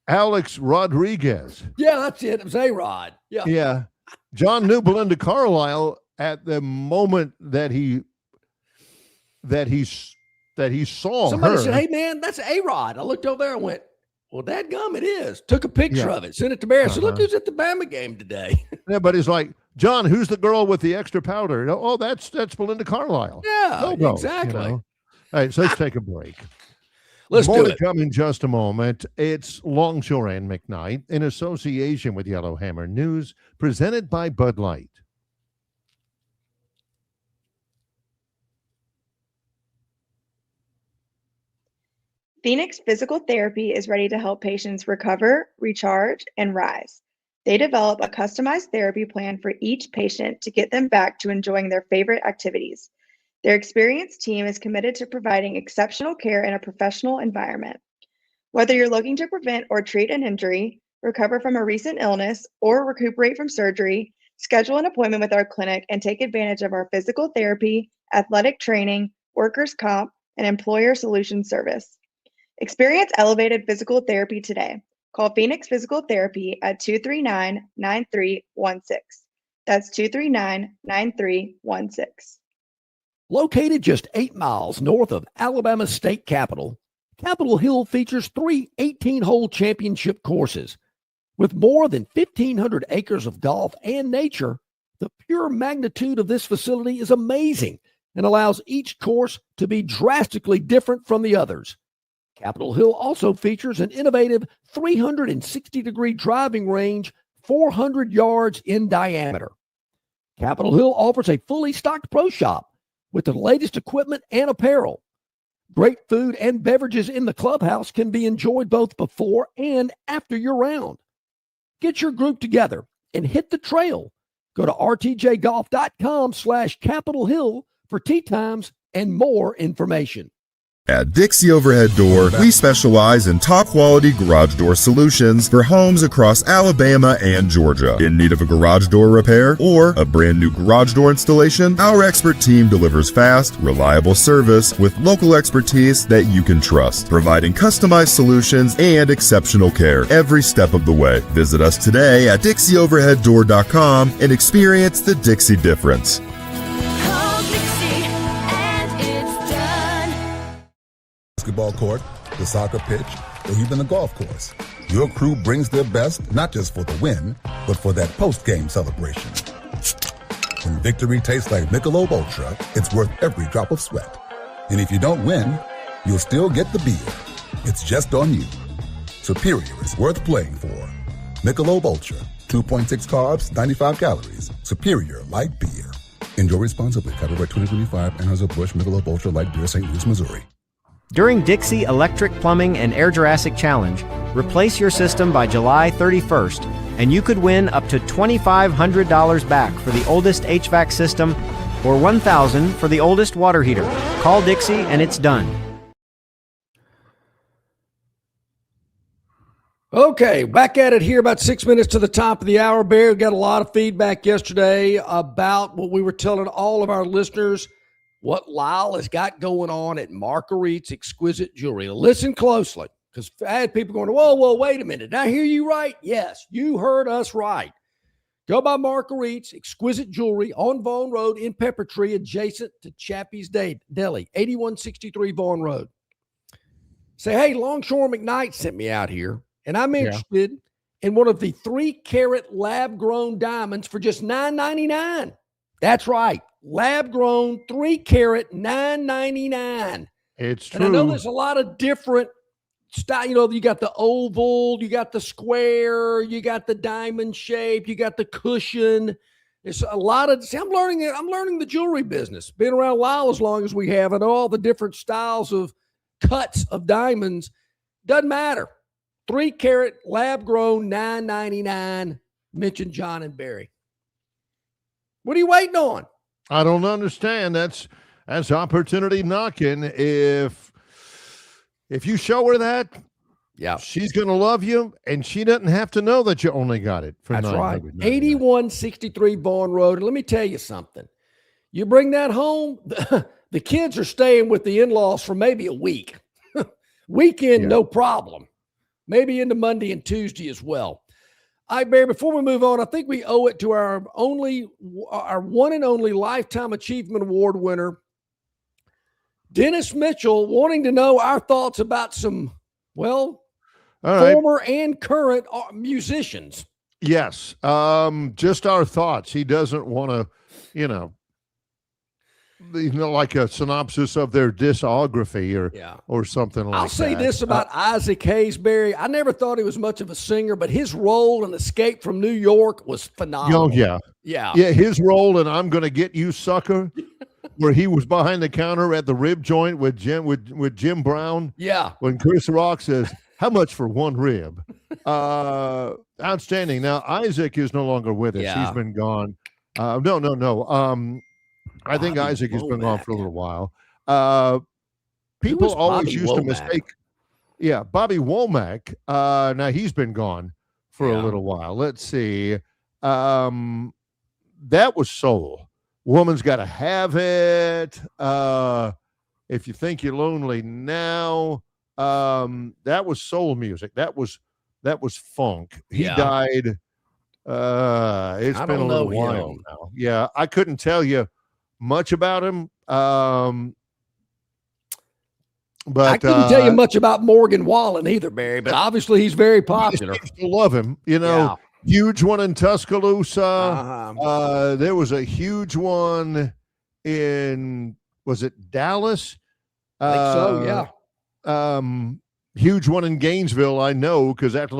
Alex Rodriguez. Yeah, that's it. It was A-Rod. Yeah. Yeah. John knew Belinda Carlisle at the moment that he saw Somebody her. said, "Hey, man, that's A-Rod." I looked over there and went, "Well, dadgum, it is." Took a picture of it, sent it to Barry. I said, "Look who's at the Bama game today." Yeah, but he's like, John, who's the girl with the extra powder? Oh, that's Belinda Carlisle. Yeah, No, exactly. You know? All right, so let's take a break. Let's More do to it. come in just a moment. It's Longshore and McKnight in association with Yellowhammer News, presented by Bud Light. Phoenix Physical Therapy is ready to help patients recover, recharge, and rise. They develop a customized therapy plan for each patient to get them back to enjoying their favorite activities. Their experienced team is committed to providing exceptional care in a professional environment. Whether you're looking to prevent or treat an injury, recover from a recent illness, or recuperate from surgery, schedule an appointment with our clinic and take advantage of our physical therapy, athletic training, workers' comp, and employer solutions service. Experience elevated physical therapy today. Call Phoenix Physical Therapy at 239-9316. That's 239-9316. Located just 8 miles north of Alabama's state capital, Capitol Hill features 3 18-hole championship courses. With more than 1,500 acres of golf and nature, the pure magnitude of this facility is amazing and allows each course to be drastically different from the others. Capitol Hill also features an innovative 360-degree driving range, 400 yards in diameter. Capitol Hill offers a fully stocked pro shop with the latest equipment and apparel. Great food and beverages in the clubhouse can be enjoyed both before and after your round. Get your group together and hit the trail. Go to rtjgolf.com/Capitol Hill for tee times and more information. At Dixie Overhead Door, we specialize in top-quality garage door solutions for homes across Alabama and Georgia. In need of a garage door repair or a brand new garage door installation, our expert team delivers fast, reliable service with local expertise that you can trust, providing customized solutions and exceptional care every step of the way. Visit us today at DixieOverheadDoor.com and experience the Dixie difference. Basketball court, the soccer pitch, or even the golf course. Your crew brings their best, not just for the win, but for that post-game celebration. When victory tastes like Michelob Ultra, it's worth every drop of sweat. And if you don't win, you'll still get the beer. It's just on you. Superior is worth playing for. Michelob Ultra, 2.6 carbs, 95 calories. Superior light beer. Enjoy responsibly. Copyright 2025, Anheuser-Busch Michelob Ultra Light Beer, St. Louis, Missouri. During Dixie Electric Plumbing and Air Jurassic Challenge, replace your system by July 31st, and you could win up to $2,500 back for the oldest HVAC system or $1,000 for the oldest water heater. Call Dixie and it's done. Okay, back at it here about 6 minutes to the top of the hour. Bear, got a lot of feedback yesterday about what we were telling all of our listeners, what Lyle has got going on at Marguerite's Exquisite Jewelry. Listen closely, because I had people going, whoa, wait a minute. Did I hear you right? Yes, you heard us right. Go by Marguerite's Exquisite Jewelry on Vaughan Road in Pepper Tree, adjacent to Chappie's Deli, 8163 Vaughan Road. Say, hey, Longshore McKnight sent me out here, and I'm interested in one of the 3-carat lab-grown diamonds for just $9.99. That's right. Lab-grown 3-carat, $9.99. It's true. And I know there's a lot of different style. You know, you got the oval, you got the square, you got the diamond shape, you got the cushion. It's a lot of. See, I'm learning the jewelry business. Been around a while, as long as we have, and all the different styles of cuts of diamonds. Doesn't matter. 3-carat, lab-grown, $9.99. Mention John and Barry. What are you waiting on? I don't understand. That's opportunity knocking. If you show her that, she's going to love you, and she doesn't have to know that you only got it for That's right. 8163 Vaughan Road. And let me tell you something. You bring that home, the kids are staying with the in-laws for maybe a week. Weekend, no problem. Maybe into Monday and Tuesday as well. All right, Barry, before we move on, I think we owe it to our one and only Lifetime Achievement Award winner, Dennis Mitchell, wanting to know our thoughts about some, former and current musicians. Yes. Just our thoughts. He doesn't want to, like a synopsis of their discography or something like that. I'll say this about Isaac Hayes, Barry. I never thought he was much of a singer, but his role in Escape from New York was phenomenal. Oh, yeah. His role in I'm Gonna Get You, Sucker, where he was behind the counter at the rib joint with Jim Brown. Yeah. When Chris Rock says, "How much for one rib?" Outstanding. Now Isaac is no longer with us. Yeah. He's been gone. No. I think Isaac has been gone for a little while. People always used to mistake. Yeah, Bobby Womack. Now he's been gone for a little while. Let's see. That was soul. Woman's Got to Have It. If You Think You're Lonely Now. That was soul music. That was funk. He died. It's been a little while now. Yeah, I couldn't tell you much about him. But I couldn't tell you much about Morgan Wallen either, Barry, but obviously he's very popular. I love him. Huge one in Tuscaloosa. There was a huge one in, was it Dallas? I think so, yeah. Huge one in Gainesville, I know, because after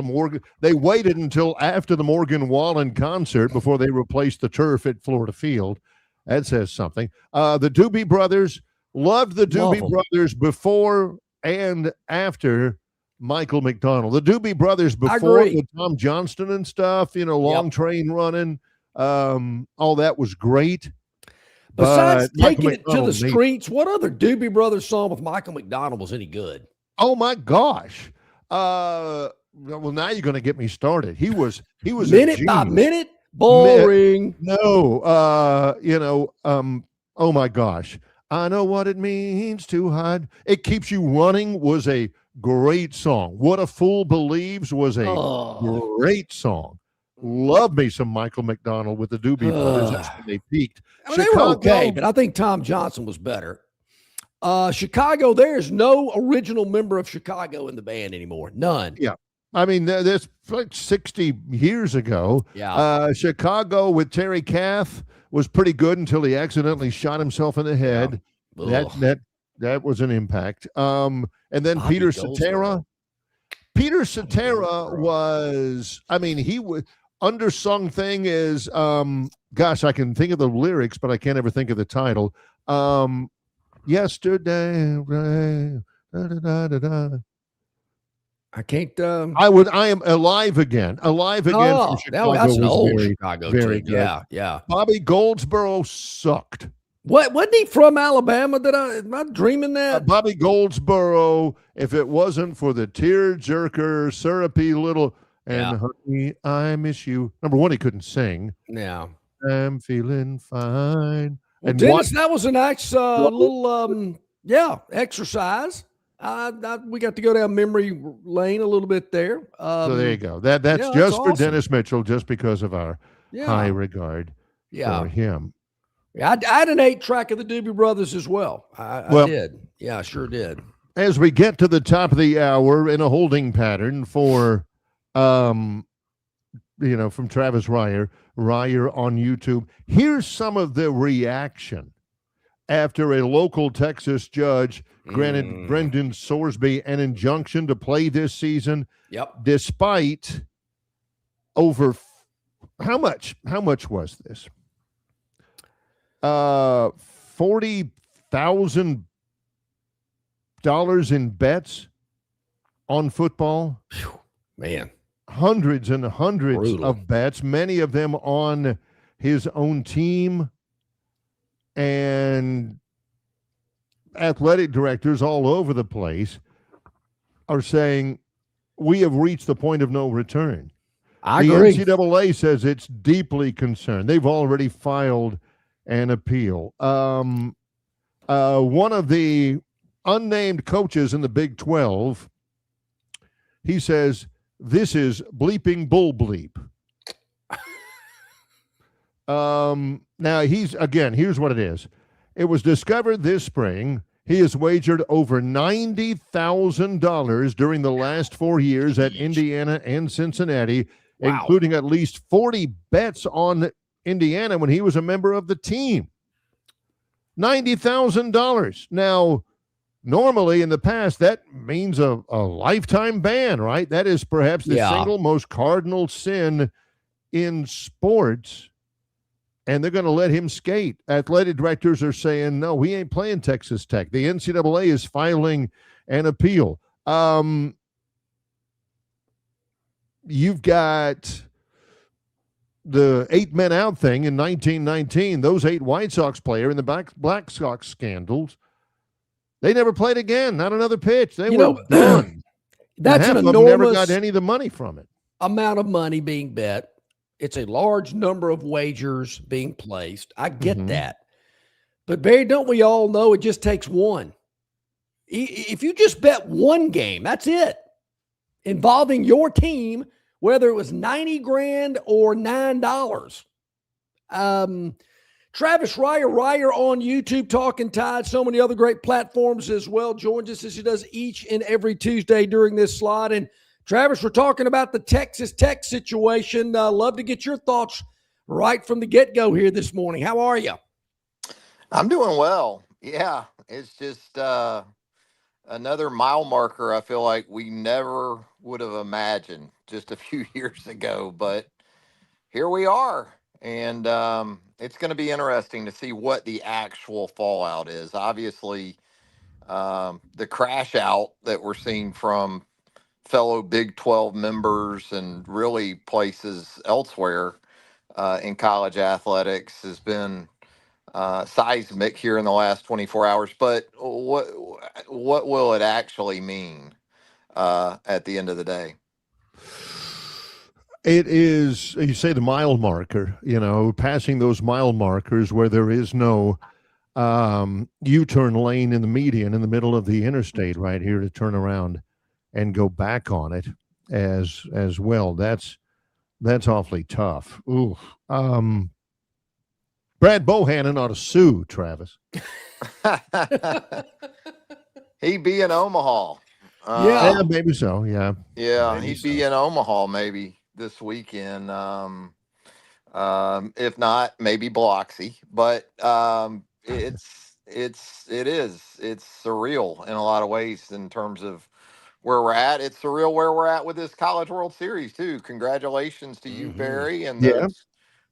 they waited until after the Morgan Wallen concert before they replaced the turf at Florida Field. That says something. The Doobie Brothers, loved the Doobie Brothers before and after Michael McDonald. The Doobie Brothers before with Tom Johnston and stuff, Long Train Running. All that was great. Besides Taking It to the Streets, what other Doobie Brothers song with Michael McDonald was any good? Oh my gosh. Well, now you're going to get me started. He was Minute by Minute. Boring. No. Oh my gosh. I Know What It Means to Hide. It Keeps You Running was a great song. What a Fool Believes was a great song. Love me some Michael McDonald with the Doobie Brothers. That's when they peaked. They were okay, but I think Tom Johnson was better. Chicago, there's no original member of Chicago in the band anymore. None. Yeah. I mean, that's like 60 years ago. Yeah. Chicago with Terry Kath was pretty good until he accidentally shot himself in the head. Yeah. That was an impact. And then Bobby Peter Cetera. Peter Cetera was, he was undersung thing is, gosh, I can think of the lyrics, but I can't ever think of the title. Yesterday, da, da, da, da. I can't. I am alive again. From Chicago. That's an old Chicago. Very team. good. Yeah. Bobby Goldsboro sucked. What wasn't he from Alabama? Am I dreaming that? Bobby Goldsboro. If it wasn't for the tear jerker, syrupy little and honey, I miss you. Number one, he couldn't sing. Yeah. I'm feeling fine. Well, and Dennis, that was a nice little exercise. We got to go down memory lane a little bit there. So there you go. That's just for awesome. Dennis Mitchell, just because of our high regard for him. Yeah, I didn't track of the Doobie Brothers as well. I did. Yeah, I sure did. As we get to the top of the hour in a holding pattern for, from Travis Ryer on YouTube, here's some of the reaction after a local Texas judge granted Brendan Sorsby an injunction to play this season. Yep. Despite over how much was this? $40,000 in bets on football. Man. Hundreds and hundreds of bets, many of them on his own team, and athletic directors all over the place are saying we have reached the point of no return. I agree. The NCAA says it's deeply concerned. They've already filed an appeal. One of the unnamed coaches in the Big 12, he says, this is bleeping bull bleep. Now, here's what it is. It was discovered this spring. He has wagered over $90,000 during the last 4 years at Indiana and Cincinnati, including at least 40 bets on Indiana when he was a member of the team. $90,000. Now, normally in the past, that means a lifetime ban, right? That is perhaps the single most cardinal sin in sports. And they're going to let him skate. Athletic directors are saying, no, we ain't playing Texas Tech. The NCAA is filing an appeal. You've got the 8 men out thing in 1919. Those 8 White Sox players in the Black Sox scandals, they never played again. Not another pitch. They were done. That's an enormous. Never got any of the money from it. Amount of money being bet. It's a large number of wagers being placed. I get that. But, Barry, don't we all know it just takes one? If you just bet one game, that's it, involving your team, whether it was $90,000 or $9. Travis Ryer on YouTube, Talking Tide, so many other great platforms as well, joins us as he does each and every Tuesday during this slot. And Travis, we're talking about the Texas Tech situation. Love to get your thoughts right from the get-go here this morning. How are you? I'm doing well. Yeah, it's just another mile marker I feel like we never would have imagined just a few years ago. But here we are, and it's going to be interesting to see what the actual fallout is. Obviously, the crash out that we're seeing from fellow Big 12 members and really places elsewhere in college athletics has been seismic here in the last 24 hours. But what will it actually mean at the end of the day? It is, you say the mile marker, passing those mile markers where there is no U-turn lane in the median in the middle of the interstate right here to turn around and go back on it as well. That's awfully tough. Ooh. Brad Bohannon ought to sue, Travis. He'd be in Omaha. Yeah, maybe so. Yeah. Yeah, he'd be in Omaha maybe this weekend. If not, maybe Biloxi. But it's surreal in a lot of ways in terms of where we're at. It's surreal where we're at with this College World Series too. Congratulations to you, Barry, and the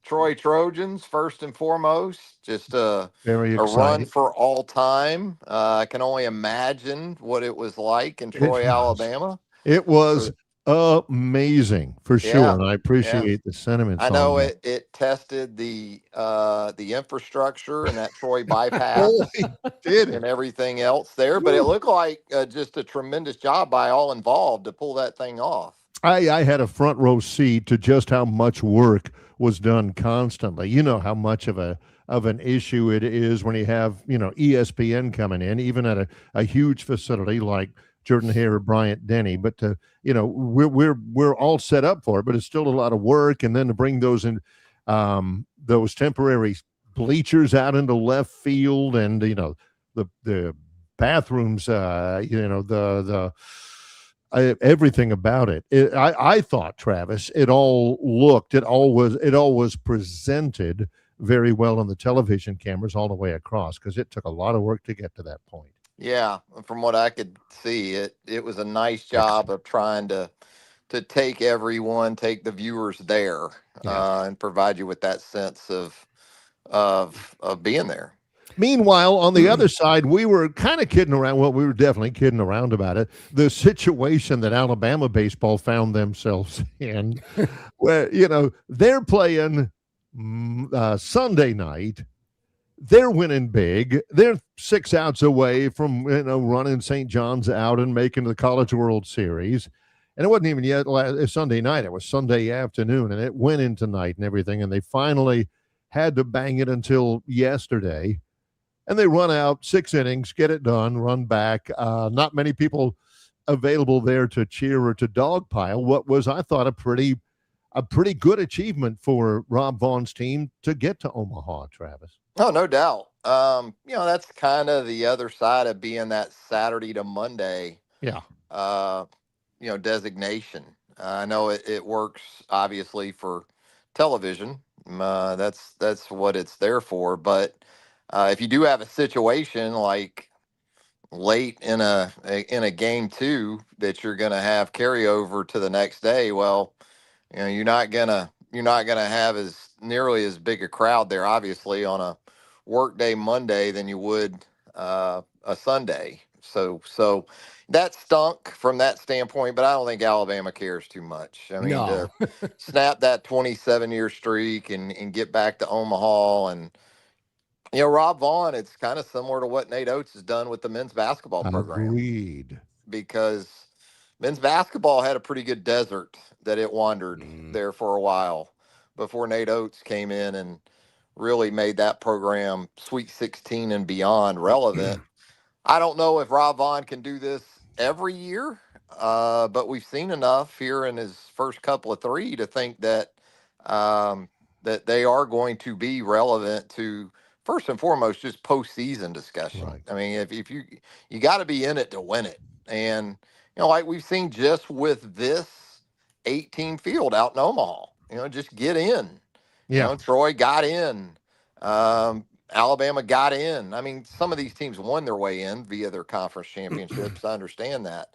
Troy Trojans first and foremost. Just a run for all time. I can only imagine what it was like in Troy, Alabama. It was amazing for sure, and I appreciate the sentiments. I know it tested the infrastructure and that Troy bypass and everything else there, but it looked like just a tremendous job by all involved to pull that thing off. I had a front row seat to just how much work was done constantly. You know how much of an issue it is when you have ESPN coming in, even at a huge facility like Jordan Hare or Bryant Denny, but we're all set up for it, but it's still a lot of work. And then to bring those in those temporary bleachers out into left field, and the bathrooms, everything about it. I thought, Travis, it all was presented very well on the television cameras all the way across, because it took a lot of work to get to that point. Yeah, from what I could see, it was a nice job of trying to take the viewers there, and provide you with that sense of being there. Meanwhile, on the other side, we were kind of kidding around. Well, we were definitely kidding around about it. The situation that Alabama baseball found themselves in, where, they're playing Sunday night. They're winning big. They're 6 outs away from, running St. John's out and making the College World Series. And it wasn't even yet Sunday night. It was Sunday afternoon, and it went into night and everything. And they finally had to bang it until yesterday. And they run out 6 innings, get it done, run back. Not many people available there to cheer or to dogpile. What was, I thought, a pretty good achievement for Rob Vaughn's team to get to Omaha, Travis. Oh, no doubt. That's kind of the other side of being that Saturday to Monday. Yeah. Designation. I know it works obviously for television. That's what it's there for. But if you do have a situation like late in a game 2 that you're going to have carryover to the next day, well, you're not gonna have nearly as big a crowd there, obviously, on a workday Monday than you would a Sunday. So that stunk from that standpoint, but I don't think Alabama cares too much. I mean, No. to snap that 27-year streak and get back to Omaha, and Rob Vaughn, it's kind of similar to what Nate Oates has done with the men's basketball program. Agreed. Because men's basketball had a pretty good desert that it wandered there for a while before Nate Oates came in and really made that program Sweet 16 and beyond relevant. I don't know if Rob Vaughn can do this every year, but we've seen enough here in his first couple of 3 to think that that they are going to be relevant to, first and foremost, just postseason discussion. Right. I mean, if you got to be in it to win it, and like we've seen just with this 18 field out in Omaha, just get in. Yeah. Troy got in. Alabama got in. I mean, some of these teams won their way in via their conference championships. I understand that.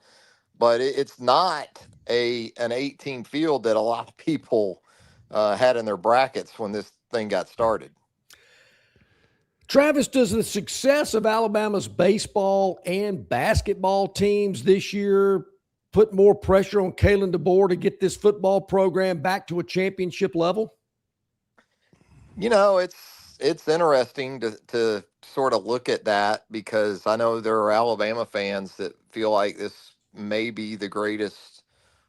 But it's not an 18 field that a lot of people had in their brackets when this thing got started. Travis, does the success of Alabama's baseball and basketball teams this year put more pressure on Kalen DeBoer to get this football program back to a championship level? It's interesting to sort of look at that, because I know there are Alabama fans that feel like this may be the greatest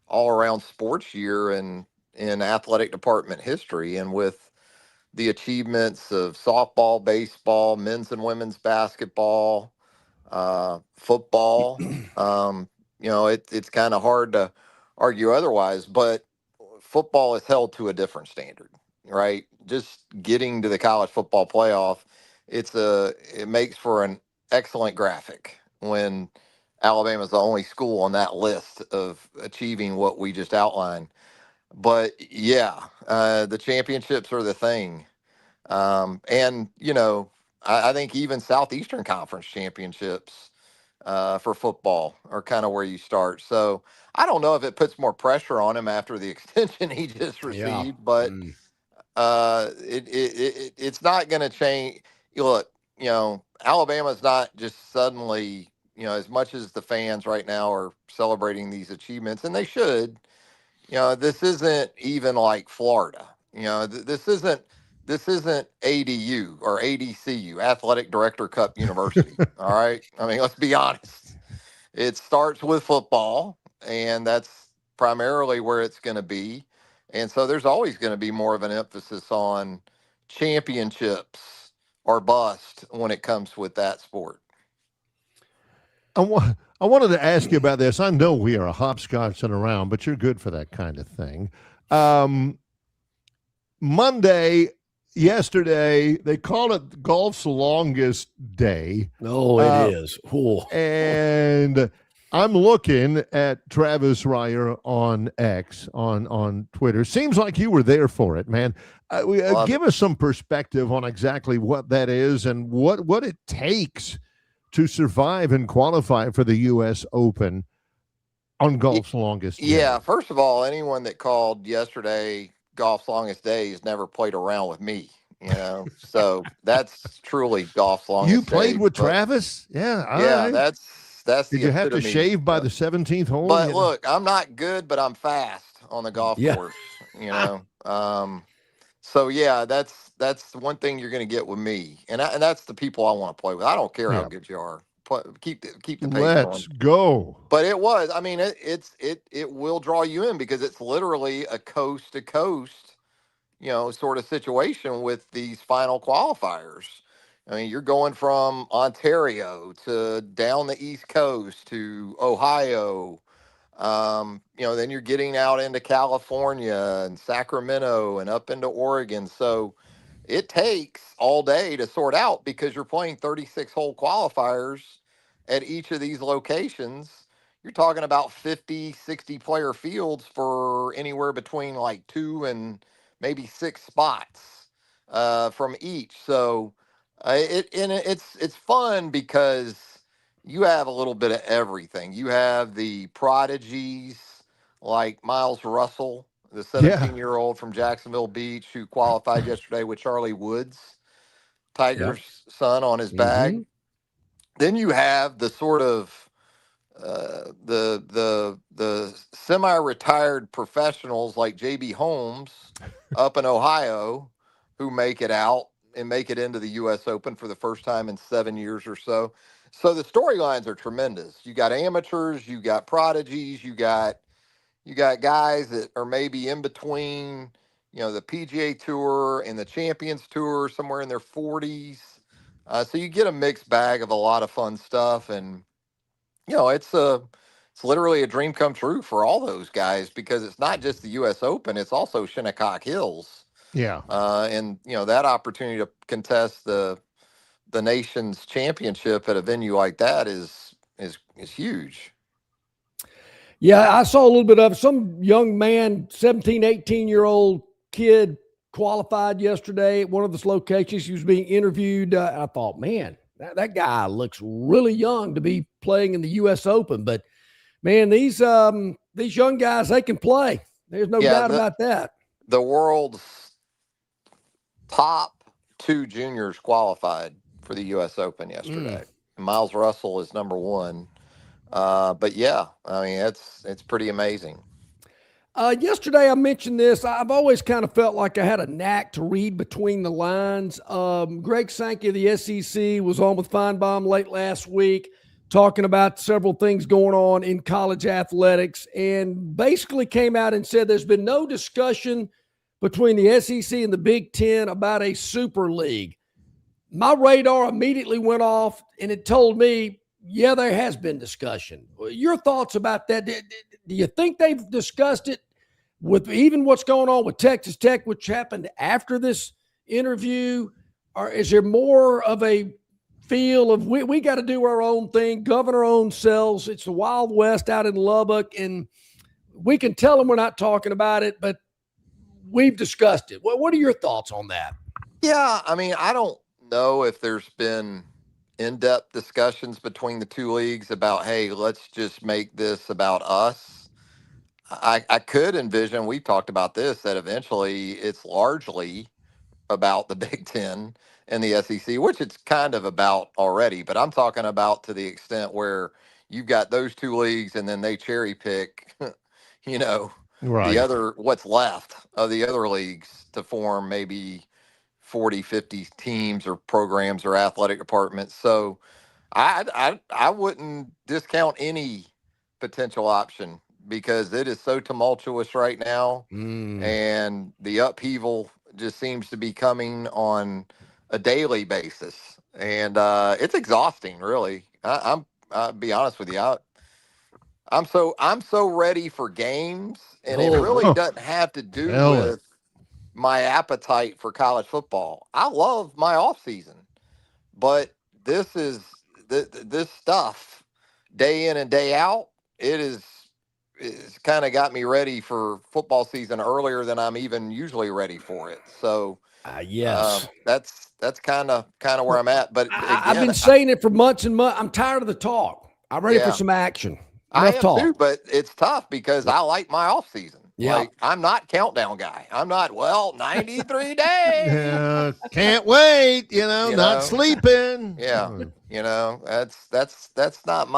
all-around sports year in athletic department history. And with the achievements of softball, baseball, men's and women's basketball, football, it's kind of hard to argue otherwise, but football is held to a different standard, right? Just getting to the college football playoff, it makes for an excellent graphic when Alabama's the only school on that list of achieving what we just outlined. But yeah, the championships are the thing. And, I think even Southeastern Conference championships for football are kind of where you start. So I don't know if it puts more pressure on him after the extension he just received, but it's not going to change. Look, Alabama's not just suddenly, as much as the fans right now are celebrating these achievements, and they should, this isn't even like Florida. This isn't ADU or ADCU, Athletic Director Cup University. All right. I mean, let's be honest. It starts with football, and that's primarily where it's going to be. And so there's always going to be more of an emphasis on championships or bust when it comes with that sport. I wanted to ask you about this. I know we are a hopscotching around, but you're good for that kind of thing. Monday, yesterday, they call it golf's longest day. Oh, it is. Cool. And I'm looking at Travis Ryer on X, on Twitter. Seems like you were there for it, man. Give us some perspective on exactly what that is and what it takes to survive and qualify for the U.S. Open on golf's longest day. Yeah, first of all, anyone that called yesterday golf's longest day has never played around with me. So that's truly golf's longest day. You played with Travis? Yeah. Yeah, right. that's Did the you have to epitome. shave by the 17th hole? But look, I'm not good, but I'm fast on the golf course. So yeah, that's one thing you're going to get with me, and that's the people I want to play with. I don't care how good you are. Keep the pace Let's going. go. But it was. I mean, it will draw you in because it's literally a coast to coast, sort of situation with these final qualifiers. I mean, you're going from Ontario to down the East Coast to Ohio. Then you're getting out into California and Sacramento and up into Oregon. So it takes all day to sort out because you're playing 36 hole qualifiers at each of these locations. You're talking about 50, 60 player fields for anywhere between like 2 and maybe 6 spots from each. So it's fun because you have a little bit of everything. You have the prodigies like Miles Russell, the 17-year-old from Jacksonville Beach who qualified yesterday with Charlie Woods, Tiger's son, on his bag. Then you have the sort of the semi-retired professionals like JB Holmes up in Ohio who make it out and make it into the U.S. Open for the first time in 7 years or so. So the storylines are tremendous. You got amateurs, you got prodigies, you got guys that are maybe in between, the PGA Tour and the Champions Tour, somewhere in their 40s. So you get a mixed bag of a lot of fun stuff, and it's literally a dream come true for all those guys because it's not just the U.S. Open; it's also Shinnecock Hills. Yeah, and that opportunity to contest the nation's championship at a venue like that is huge. Yeah, I saw a little bit of some young man, 17, 18-year-old kid qualified yesterday at one of those locations. He was being interviewed. I thought, man, that guy looks really young to be playing in the U.S. Open. But, man, these young guys, they can play. There's no doubt about that. The world's top 2 juniors qualified for the U.S. Open yesterday. Miles Russell is number 1. But yeah, I mean, it's pretty amazing. Yesterday I mentioned this. I've always kind of felt like I had a knack to read between the lines. Greg Sankey of the SEC was on with Feinbaum late last week talking about several things going on in college athletics and basically came out and said there's been no discussion between the SEC and the Big Ten about a super league. My radar immediately went off and it told me, yeah, there has been discussion. Your thoughts about that? Do you think they've discussed it with even what's going on with Texas Tech, which happened after this interview? Or is there more of a feel of we got to do our own thing, govern our own selves? It's the Wild West out in Lubbock, and we can tell them we're not talking about it, but we've discussed it. What are your thoughts on that? Yeah, I mean, I don't know if there's been in-depth discussions between the 2 leagues about, hey, let's just make this about us. I could envision, we've talked about this, that eventually it's largely about the Big Ten and the SEC, which it's kind of about already, but I'm talking about to the extent where you've got those 2 leagues and then they cherry pick, the other, what's left of the other leagues to form maybe 40, 50 teams or programs or athletic departments. So I wouldn't discount any potential option because it is so tumultuous right now. And the upheaval just seems to be coming on a daily basis. And it's exhausting, really. I'll be honest with you. I'm so ready for games, and it really doesn't have to do with my appetite for college football. I love my off season, but this this stuff day in and day out. It's kind of got me ready for football season earlier than I'm even usually ready for it. So yes, that's kind of where I'm at. But I've been saying it for months and months. I'm tired of the talk. I'm ready for some action. I Enough am talk. too, but it's tough because I like my off season. Yeah. Like, I'm not countdown guy. I'm not, 93 days. Yeah, can't wait, not sleeping. Yeah. That's not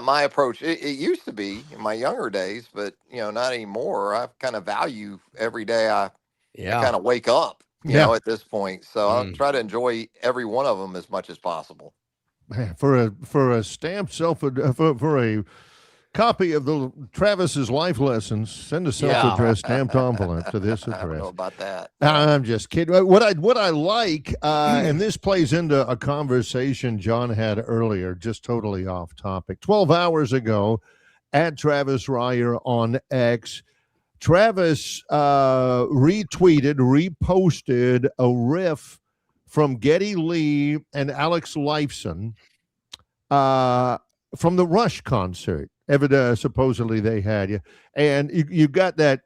my approach. It used to be in my younger days, but not anymore. I kind of value every day I kind of wake up, at this point. So I'll try to enjoy every one of them as much as possible. Man, for a stamped for a copy of the Travis's life lessons, send a self-addressed stamped envelope to this address. I don't know about that. I'm just kidding. What I like, and this plays into a conversation John had earlier, just totally off topic. 12 hours ago, at Travis Ryer on X, Travis reposted a riff from Geddy Lee and Alex Lifeson from the Rush concert. Supposedly they had you. And you got that,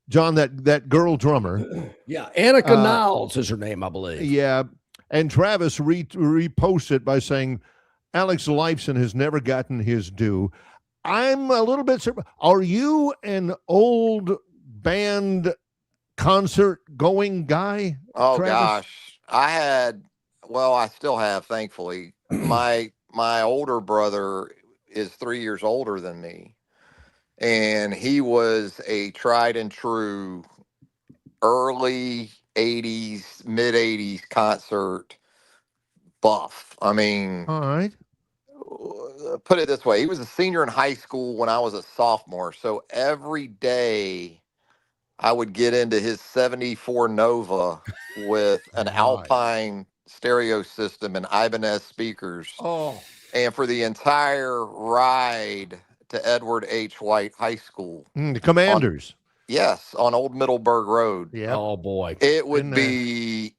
John, that girl drummer. Yeah, Annika Niles is her name, I believe. Yeah, and Travis reposted by saying, Alex Lifeson has never gotten his due. I'm a little bit surprised. Are you an old band concert going guy? Oh, Travis? gosh. I still have, thankfully. My older brother is 3 years older than me, and he was a tried and true early 80s, mid 80s concert buff. I mean, all right. Put it this way. He was a senior in high school when I was a sophomore. So every day I would get into his 74 Nova with an Alpine stereo system and Ibanez speakers. Oh. And for the entire ride to Edward H. White High School. The Commanders. On Old Middleburg Road. Yeah. Oh boy. It would be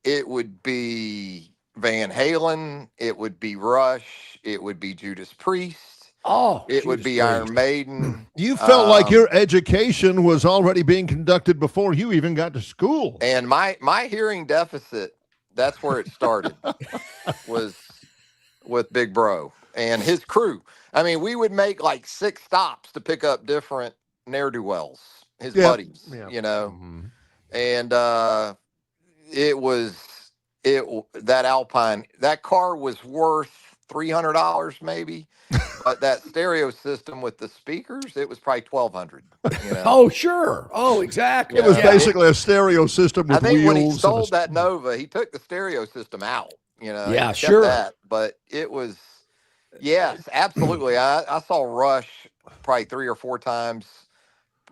Van Halen, it would be Rush, it would be Judas Priest. Oh, it would be Iron Maiden. You felt like your education was already being conducted before you even got to school. And my hearing deficit, that's where it started, was with Big Bro and his crew. I mean, we would make like 6 stops to pick up different ne'er-do-wells, his buddies, and that Alpine, that car was worth $300 maybe, but that stereo system with the speakers, it was probably $1,200. Oh, sure. Oh, exactly. It was basically a stereo system with wheels. I think when he sold that Nova, he took the stereo system out. Yeah, sure. But it was, yes, absolutely. I saw Rush probably 3 or 4 times,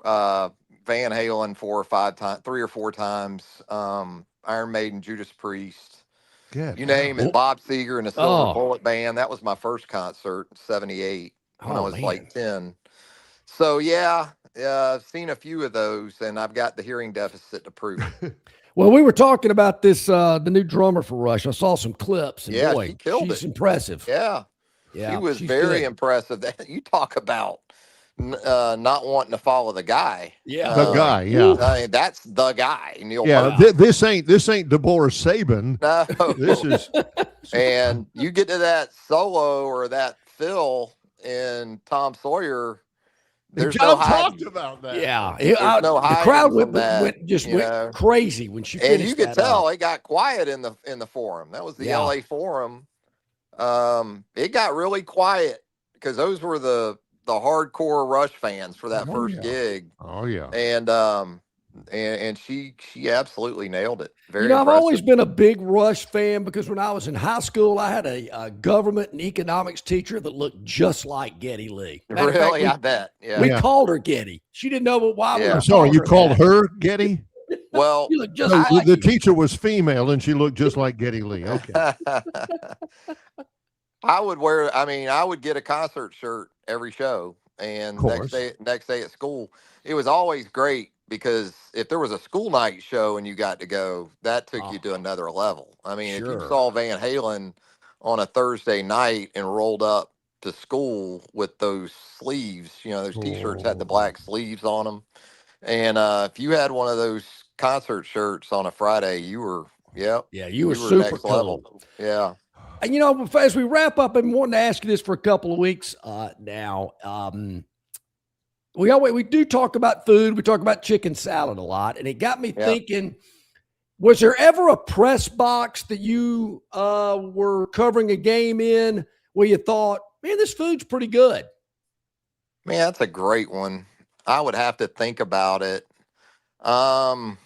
Van Halen 4 or 5 times, 3 or 4 times, Iron Maiden, Judas Priest, you name it, Bob Seger and the Silver Bullet Band. That was my first concert in '78 when I was like 10. So I've seen a few of those, and I've got the hearing deficit to prove it. Well, we were talking about this, the new drummer for Rush. I saw some clips. And boy, she killed she's it. Impressive. Yeah. She was very impressive. You talk about not wanting to follow the guy. Yeah. The guy, yeah. I mean, that's the guy, Neil. Yeah, this ain't DeBoer Sabin. No. This is. And you get to that solo or that fill in Tom Sawyer. There's John no talked about that. Yeah, no the crowd went crazy when she finished. And you could tell it got quiet in the forum. That was the LA forum. It got really quiet because those were the hardcore Rush fans for that first gig. Oh yeah, and she absolutely nailed it. Very. I've impressive. always been a big Rush fan because when I was in high school, I had a government and economics teacher that looked just like Geddy Lee. Really, I bet. Yeah, we called her Geddy. She didn't know why. I'm sorry, you called her Geddy? Well, the teacher was female and she looked just like Geddy Lee. Okay. I would get a concert shirt every show, and next day at school, it was always great because if there was a school night show and you got to go, that took you to another level. I mean, if you Sure. saw Van Halen on a Thursday night and rolled up to school with those sleeves, those T-shirts had the black sleeves on them. And if you had one of those concert shirts on a Friday, you were you were super next cool. level. Yeah. And as we wrap up, I'm wanting to ask you this for a couple of weeks now. We do talk about food. We talk about chicken salad a lot, and it got me thinking. Was there ever a press box that you were covering a game in where you thought, man, this food's pretty good? Man, that's a great one. I would have to think about it. I'll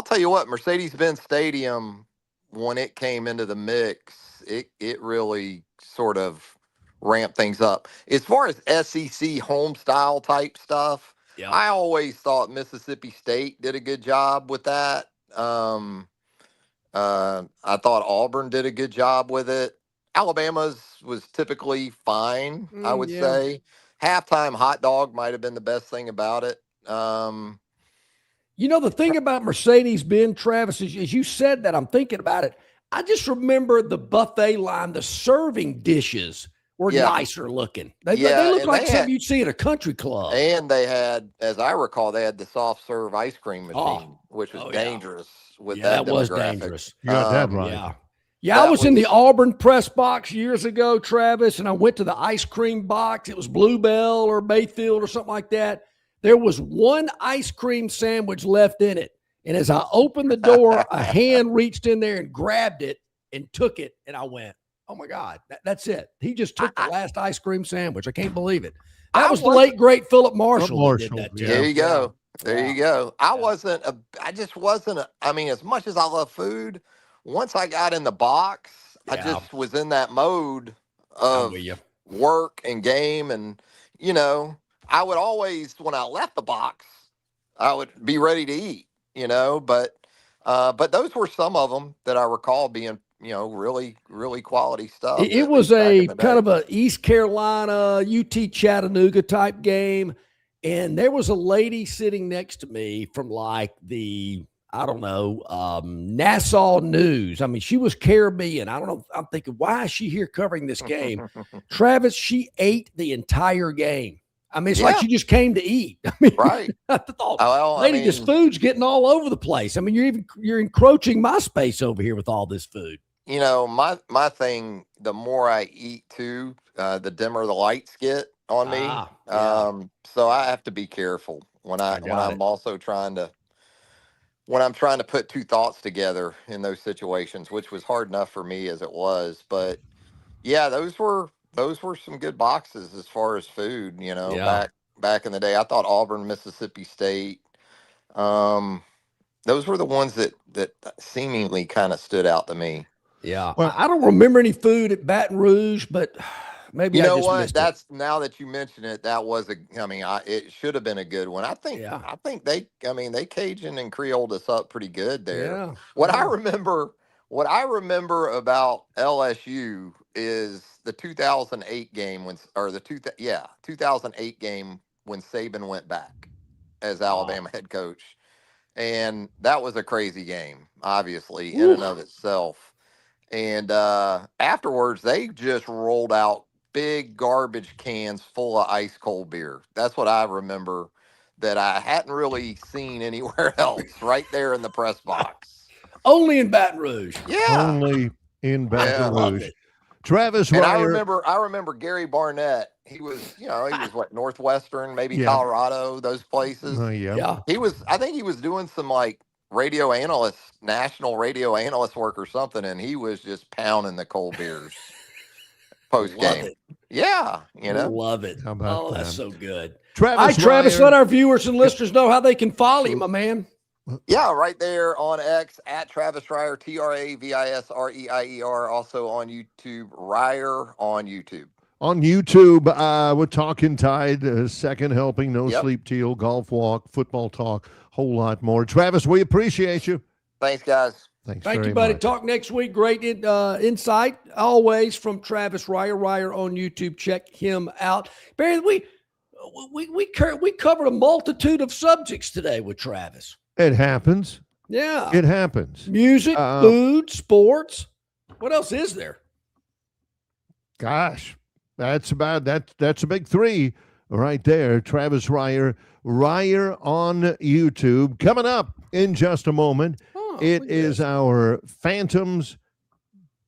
tell you what, Mercedes-Benz Stadium, when it came into the mix, it really sort of ramped things up. As far as SEC home style type stuff, I always thought Mississippi State did a good job with that. I thought Auburn did a good job with it. Alabama's was typically fine, I would say. Halftime hot dog might have been the best thing about it. The thing about Mercedes-Benz, Travis, is as you said that, I'm thinking about it. I just remember the buffet line, the serving dishes were nicer looking. They look like something you'd see at a country club. And they had, as I recall, they had the soft serve ice cream machine, which was dangerous with that demographic. Was dangerous. You got that right. Yeah, I was in the Auburn press box years ago, Travis, and I went to the ice cream box. It was Bluebell or Mayfield or something like that. There was one ice cream sandwich left in it. And as I opened the door, a hand reached in there and grabbed it and took it. And I went, oh, my God, that's it. He just took the last ice creim sandwich. I can't believe it. That was the late, great Philip Marshall. That did that too. There you go. There you go. I just wasn't as much as I love food, once I got in the box, I just was in that mode of work and game. And, I would always, when I left the box, I would be ready to eat, but those were some of them that I recall being, really, really quality stuff. It was a kind of a East Carolina, UT Chattanooga type game. And there was a lady sitting next to me from like the, Nassau News. I mean, she was Caribbean. I don't know. I'm thinking, why is she here covering this game? Travis, she ate the entire game. I mean, it's like she just came to eat. I mean, right. I thought, this food's getting all over the place. I mean, you're encroaching my space over here with all this food. My thing, the more I eat too, the dimmer the lights get on me. So I have to be careful when I'm also trying to put two thoughts together in those situations, which was hard enough for me as it was. But yeah, those were some good boxes as far as food, back in the day. I thought Auburn, Mississippi State, those were the ones that seemingly kind of stood out to me. Yeah. Well, I don't remember any food at Baton Rouge, but maybe what? That's now that you mention it, that was it should have been a good one. I think they Cajun and Creoled us up pretty good there. Yeah. What I remember about LSU is the 2008 game 2008 game when Saban went back as Alabama head coach. And that was a crazy game, obviously, in and of itself. And afterwards, they just rolled out big garbage cans full of ice cold beer. That's what I remember that I hadn't really seen anywhere else, right there in the press box. Only in Baton Rouge. Yeah. Only in Baton Rouge. Travis and Ryer. I remember Gary Barnett. He was what, Northwestern, maybe Colorado, those places. I think he was doing some like national radio analyst work or something, and he was just pounding the cold beers post game. Yeah, love it. How about that's so good. Travis, Travis, let our viewers and listeners know how they can follow you, my man. Yeah, right there on X at Travis Ryer, TravisReier, also on YouTube, Ryer on YouTube. On YouTube, we're talking Tide, second helping, no sleep teal, golf walk, football talk, whole lot more. Travis, we appreciate you. Thanks, guys. Thank you, buddy. Much. Talk next week. Great insight, always from Travis Ryer. Ryer on YouTube. Check him out. Barry, we covered a multitude of subjects today with Travis. It happens. Yeah. It happens. Music, food, sports. What else is there? Gosh, that's a big three right there. Travis Reier on YouTube. Coming up in just a moment, it is our Phantoms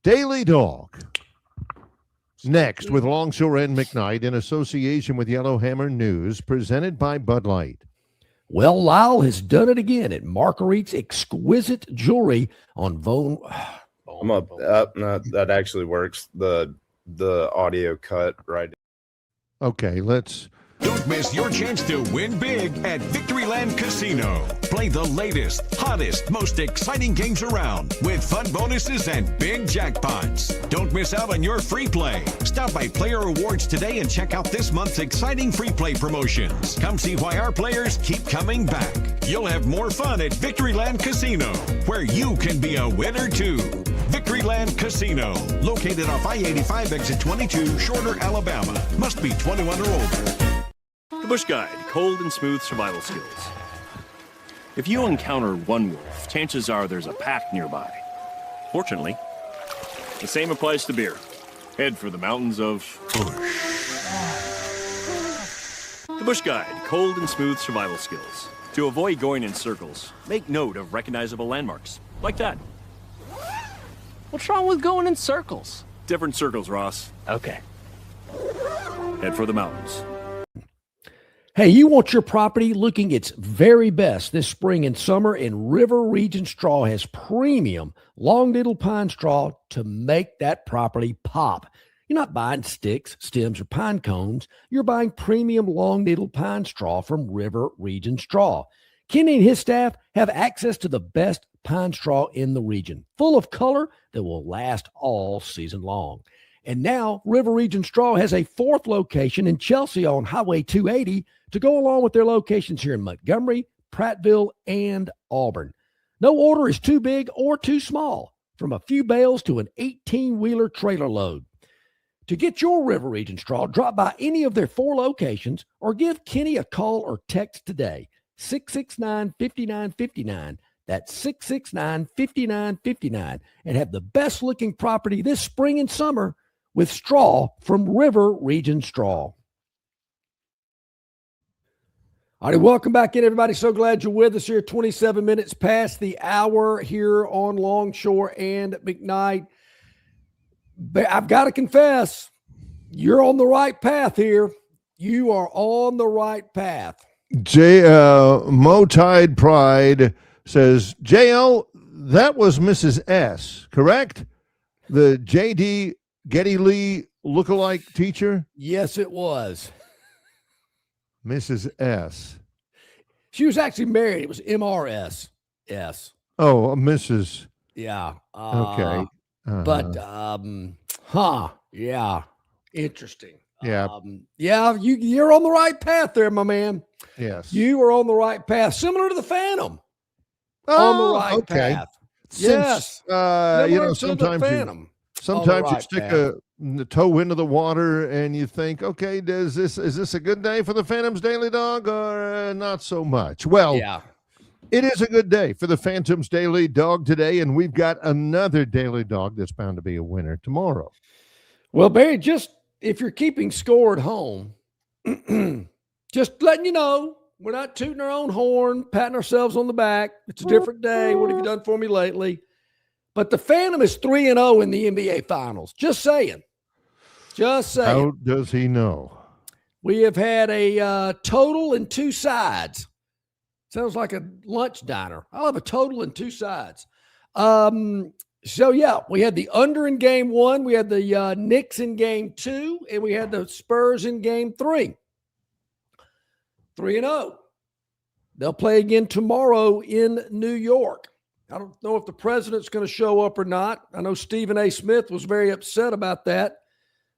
Daily Dog. Next, with Longshore and McKnight in association with Yellowhammer News, presented by Bud Light. Well, Lyle has done it again at Marguerite's Exquisite Jewelry on Vone. No, that actually works. The audio cut right. Okay, let's. Don't miss your chance to win big at Victoryland Casino. Play the latest, hottest, most exciting games around with fun bonuses and big jackpots. Don't miss out on your free play. Stop by Player Rewards today and check out this month's exciting free play promotions. Come see why our players keep coming back. You'll have more fun at Victoryland Casino, where you can be a winner too. Victoryland Casino, located off I-85 exit 22, Shorter, Alabama. Must be 21 or older. The Bush Guide, cold and smooth survival skills. If you encounter one wolf, chances are there's a pack nearby. Fortunately, the same applies to beer. Head for the mountains of Bush. The Bush Guide, cold and smooth survival skills. To avoid going in circles, make note of recognizable landmarks, like that. What's wrong with going in circles? Different circles, Ross. Okay. Head for the mountains. Hey, you want your property looking its very best this spring and summer, and River Region Straw has premium long needle pine straw to make that property pop. You're not buying sticks, stems, or pine cones. You're buying premium long needle pine straw from River Region Straw. Kenny and his staff have access to the best pine straw in the region, full of color that will last all season long. And now River Region Straw has a fourth location in Chelsea on Highway 280 to go along with their locations here in Montgomery, Prattville, and Auburn. No order is too big or too small, from a few bales to an 18-wheeler trailer load. To get your River Region Straw, drop by any of their 4 locations or give Kenny a call or text today, 669-5959. That's 669-5959, and have the best-looking property this spring and summer with straw from River Region Straw. All right, welcome back in, everybody. So glad you're with us here. 27 minutes past the hour here on Longshore and McKnight. I've got to confess, you're on the right path here. You are on the right path. Mo Tide Pride says, JL, that was Mrs. S, correct? The J.D. Geddy Lee lookalike teacher? Yes, it was. Mrs. S. She was actually married. It was MRS. Yes. Oh, Mrs. Yeah. Okay. But, yeah. Interesting. Yeah. You're on the right path there, my man. Yes. You are on the right path. Similar to the Phantom. On the right path. Since, yes. Sometimes you stick a toe into the water and you think, okay, is this a good day for the Phantoms Daily Dog or not so much? Well, yeah, it is a good day for the Phantoms Daily Dog today, and we've got another Daily Dog that's bound to be a winner tomorrow. Well, Barry, just if you're keeping score at home, just letting you know, we're not tooting our own horn, patting ourselves on the back. It's a different day. What have you done for me lately? But the Phantom is 3-0 in the NBA Finals. Just saying. How does he know? We have had a total and 2 sides. Sounds like a lunch diner. I'll have a total and 2 sides. So, yeah, we had the under in game 1. We had the Knicks in game 2. And we had the Spurs in game 3. 3-0. They'll play again tomorrow in New York. I don't know if the president's going to show up or not. I know Stephen A. Smith was very upset about that.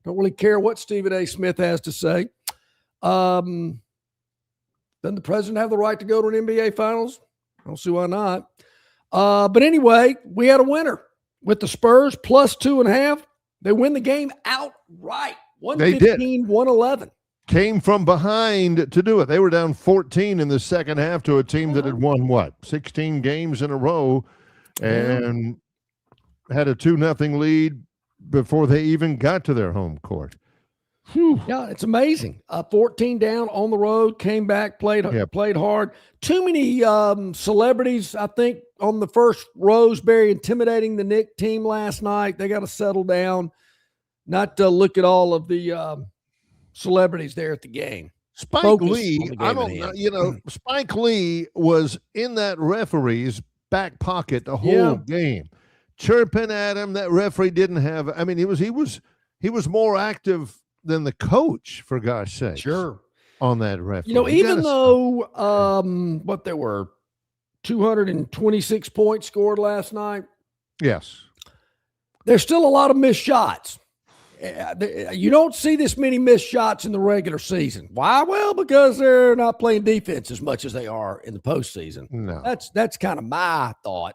Don't really care what Stephen A. Smith has to say. Doesn't the president have the right to go to an NBA Finals? I don't see why not. But anyway, we had a winner with the Spurs plus 2.5. They win the game outright. 115-111. came from behind to do it. They were down 14 in the second half to a team that had won, 16 games in a row and had a 2-0 lead before they even got to their home court. Yeah, it's amazing. 14 down on the road, came back, played hard. Too many celebrities, I think, on the first rows, Barry, intimidating the Knick team last night. They got to settle down, not to look at all of the celebrities there at the game. Spike Lee, I don't know, Spike Lee was in that referee's back pocket the whole game, chirping at him. That referee didn't have, I mean, he was more active than the coach, for gosh sake. Sure. On that referee. Even though what there were 226 points scored last night. Yes. There's still a lot of missed shots. You don't see this many missed shots in the regular season. Why? Well, because they're not playing defense as much as they are in the postseason. No. That's kind of my thought.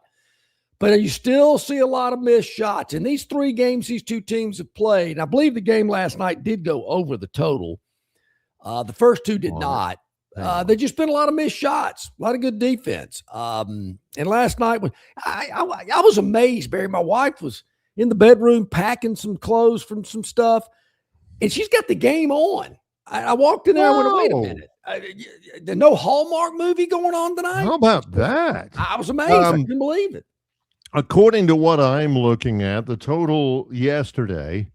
But you still see a lot of missed shots. In these 3 games these two teams have played, and I believe the game last night did go over the total. The first 2 did not. They just been a lot of missed shots, a lot of good defense. And last night, I was amazed, Barry. My wife was in the bedroom packing some clothes from some stuff, and she's got the game on. I walked in there and went, wait a minute. There's no Hallmark movie going on tonight? How about that? I was amazed. I couldn't believe it. According to what I'm looking at, the total yesterday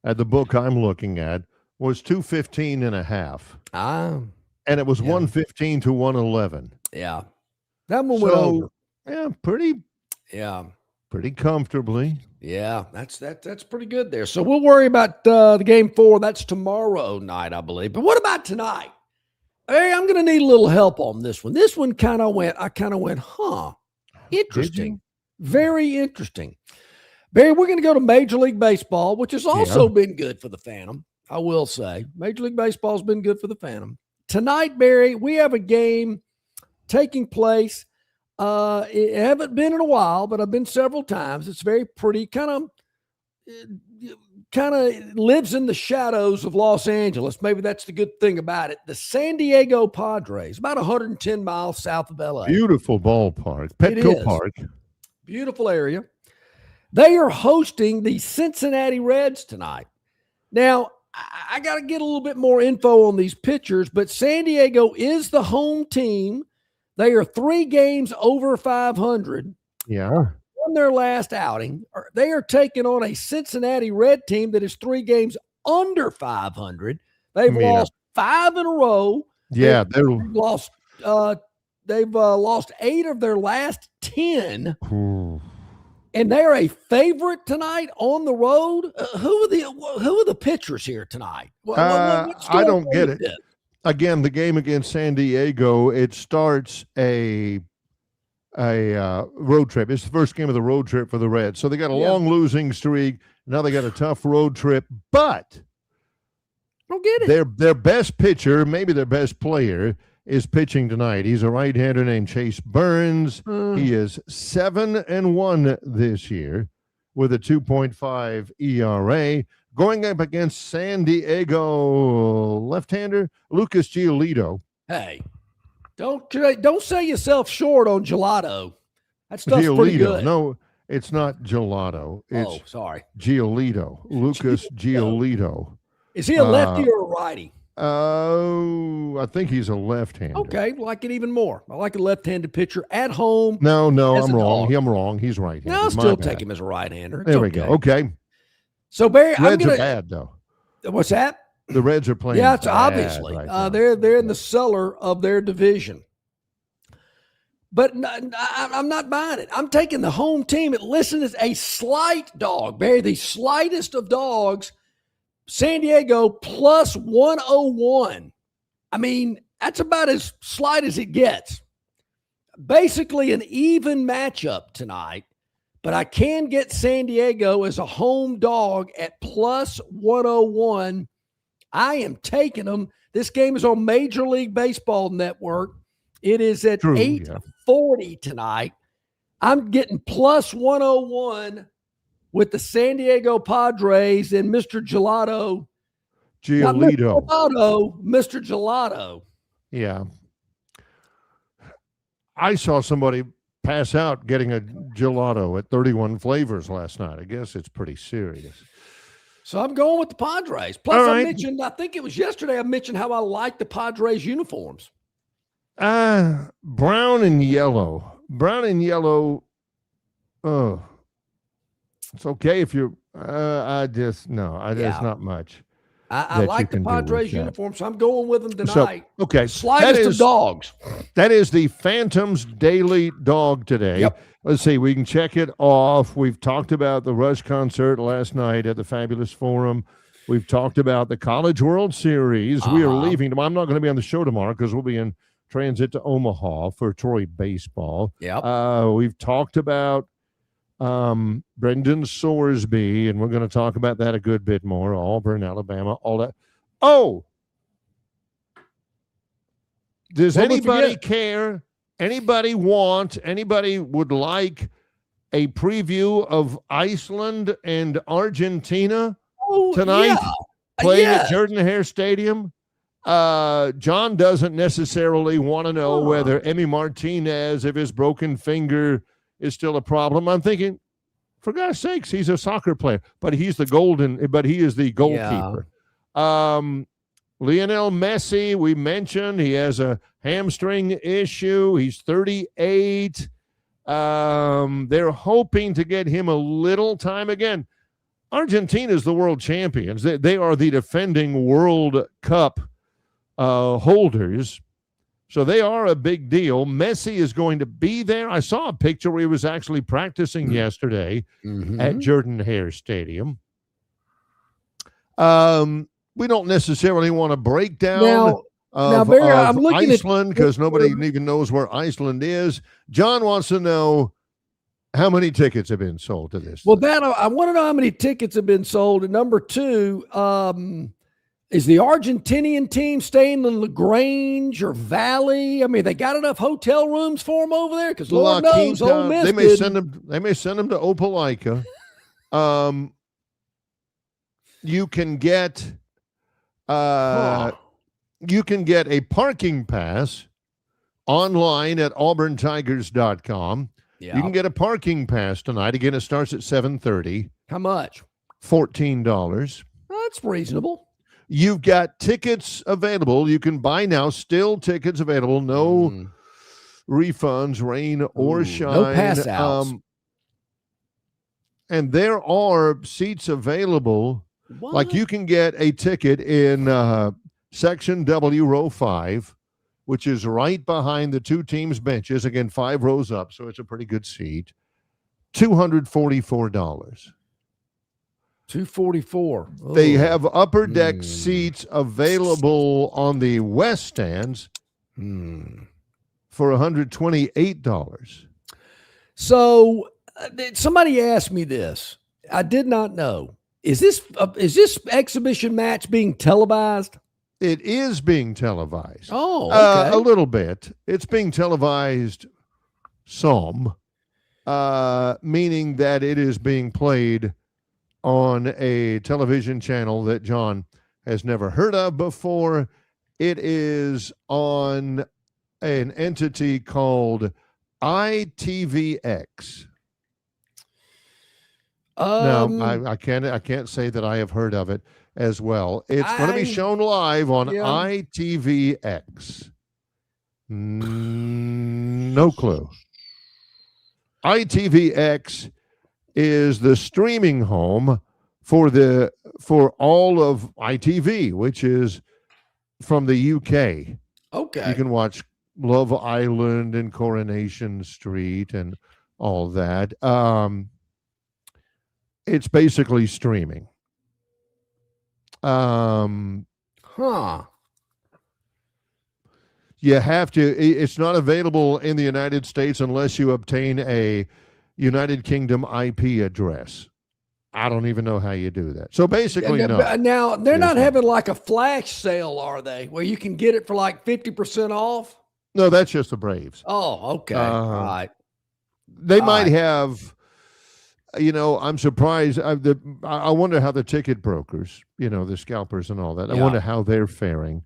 at the book I'm looking at was 215.5. And it was 115 to 111. Yeah. That one went over. Yeah, pretty comfortably. Yeah, that's pretty good there. So we'll worry about the game 4. That's tomorrow night, I believe. But what about tonight? Hey, I'm going to need a little help on this one. This one I kind of went, interesting. Very interesting. Barry, we're going to go to Major League Baseball, which has also been good for the Phantom, I will say. Major League Baseball has been good for the Phantom. Tonight, Barry, we have a game taking place. It haven't been in a while, but I've been several times. It's very pretty, kind of lives in the shadows of Los Angeles. Maybe that's the good thing about it. The San Diego Padres, about 110 miles south of LA. Beautiful ballpark, Petco Park. Beautiful area. They are hosting the Cincinnati Reds tonight. Now, I got to get a little bit more info on these pitchers, but San Diego is the home team. They are 3 games over 500. Yeah. On their last outing, they are taking on a Cincinnati Red team that is 3 games under 500. They've lost 5 in a row. Yeah, They've lost 8 of their last 10. And they're a favorite tonight on the road. Who are the pitchers here tonight? I don't get it. Again, the game against San Diego, it starts a road trip. It's the first game of the road trip for the Reds. So they got a long losing streak. Now they got a tough road trip. But I don't get it. Their best pitcher, maybe their best player, is pitching tonight. He's a right-hander named Chase Burns. He is 7-1 this year with a 2.5 ERA. Going up against San Diego left-hander Lucas Giolito. Hey, don't sell yourself short on gelato. That stuff's pretty good. No, it's not gelato. It's sorry. Giolito. Lucas Giolito. Is he a lefty or a righty? I think he's a left-hander. Okay, like it even more. I like a left-handed pitcher at home. No, I'm wrong. I'm wrong. He's right-handed. No, I'll still take him as a right-hander. There we go. Okay. So Barry, Reds are bad though. What's that? The Reds are playing. Yeah, it's obviously they're in the cellar of their division. But I'm not buying it. I'm taking the home team. Listen, it's a slight dog, Barry, the slightest of dogs. San Diego plus 101. I mean, that's about as slight as it gets. Basically an even matchup tonight, but I can get San Diego as a home dog at plus 101. I am taking them. This game is on Major League Baseball Network. It is at 8:40 tonight. I'm getting plus 101 with the San Diego Padres and Mr. Gelato Giolito. Mr. Gelato. Yeah. I saw somebody pass out getting a gelato at 31 Flavors last night. I guess it's pretty serious. So I'm going with the Padres. Plus, I mentioned, I think it was yesterday, I mentioned how I like the Padres uniforms. Brown and yellow. Brown and yellow. Oh, it's okay if you're. There's not much. I like the Padres uniform, so I'm going with them tonight. So, okay. Slightest of dogs. That is the Phantoms Daily Dog today. Yep. Let's see. We can check it off. We've talked about the Rush concert last night at the Fabulous Forum. We've talked about the College World Series. We are leaving tomorrow. I'm not going to be on the show tomorrow because we'll be in transit to Omaha for Troy baseball. Yep. We've talked about Brendan Sorsby, and we're going to talk about that a good bit more. Auburn, Alabama, all that. Oh, does anybody care? Anybody would like a preview of Iceland and Argentina tonight playing at Jordan-Hare Stadium? John doesn't necessarily want to know whether Emi Martinez, if his broken finger is still a problem. I'm thinking, for God's sakes, he's a soccer player, but he is the goalkeeper. Lionel Messi, we mentioned, he has a hamstring issue. He's 38. They're hoping to get him a little time again. Argentina is the world champions. They are the defending World Cup holders. So they are a big deal. Messi is going to be there. I saw a picture where he was actually practicing yesterday at Jordan-Hare Stadium. We don't necessarily want to break down Barry, I'm looking Iceland because nobody even knows where Iceland is. John wants to know how many tickets have been sold to this. Well, I want to know how many tickets have been sold. And number two, is the Argentinian team staying in LaGrange or Valley? I mean, they got enough hotel rooms for them over there? Because Lord knows, Ole Miss they may send them to Opelika. You can get a parking pass online at auburntigers.com. Yeah. You can get a parking pass tonight. Again, it starts at 7:30. How much? $14. That's reasonable. You've got tickets available. You can buy now. Still tickets available. No refunds, rain or shine. No pass outs. And there are seats available. What? Like you can get a ticket in Section W, row 5, which is right behind the two teams' benches. Again, 5 rows up, so it's a pretty good seat. $244. $244. Oh. They have upper deck seats available on the west stands for $128. So somebody asked me this. I did not know. Is this exhibition match being televised? It is being televised. Oh, okay. A little bit. It's being televised some, meaning that it is being played on a television channel that John has never heard of before. It is on an entity called ITVX. No, I can't say that I have heard of it as well. It's going to be shown live on ITVX. No clue. ITVX is the streaming home for all of ITV, which is from the UK. Okay. You can watch Love Island and Coronation Street and all that. It's basically streaming. You have to, it's not available in the United States unless you obtain a United Kingdom IP address. I don't even know how you do that. So basically, no. Now, they're not having like a flash sale, are they? Where you can get it for like 50% off? No, that's just the Braves. Oh, okay. All right. They might have I'm surprised. I wonder how the ticket brokers, the scalpers and all that. I wonder how they're faring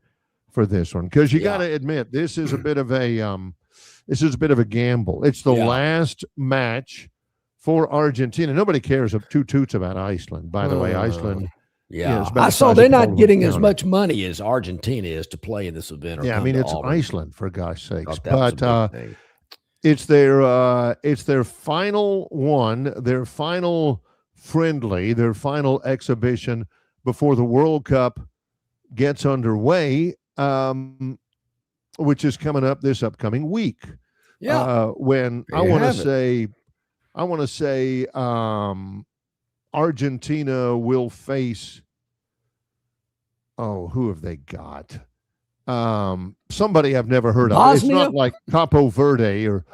for this one, because you got to admit this is a bit of a gamble. It's the last match for Argentina. Nobody cares of two toots about Iceland. By the way, Iceland. Yeah, I saw they're not getting as much money as Argentina is to play in this event. Yeah, I mean it's Iceland, for gosh sakes. But it's their final one, their final friendly, their final exhibition before the World Cup gets underway, which is coming up this upcoming week. Yeah, when I want to say Argentina will face, who have they got? Somebody I've never heard of. Bosnia? It's not like Capo Verde or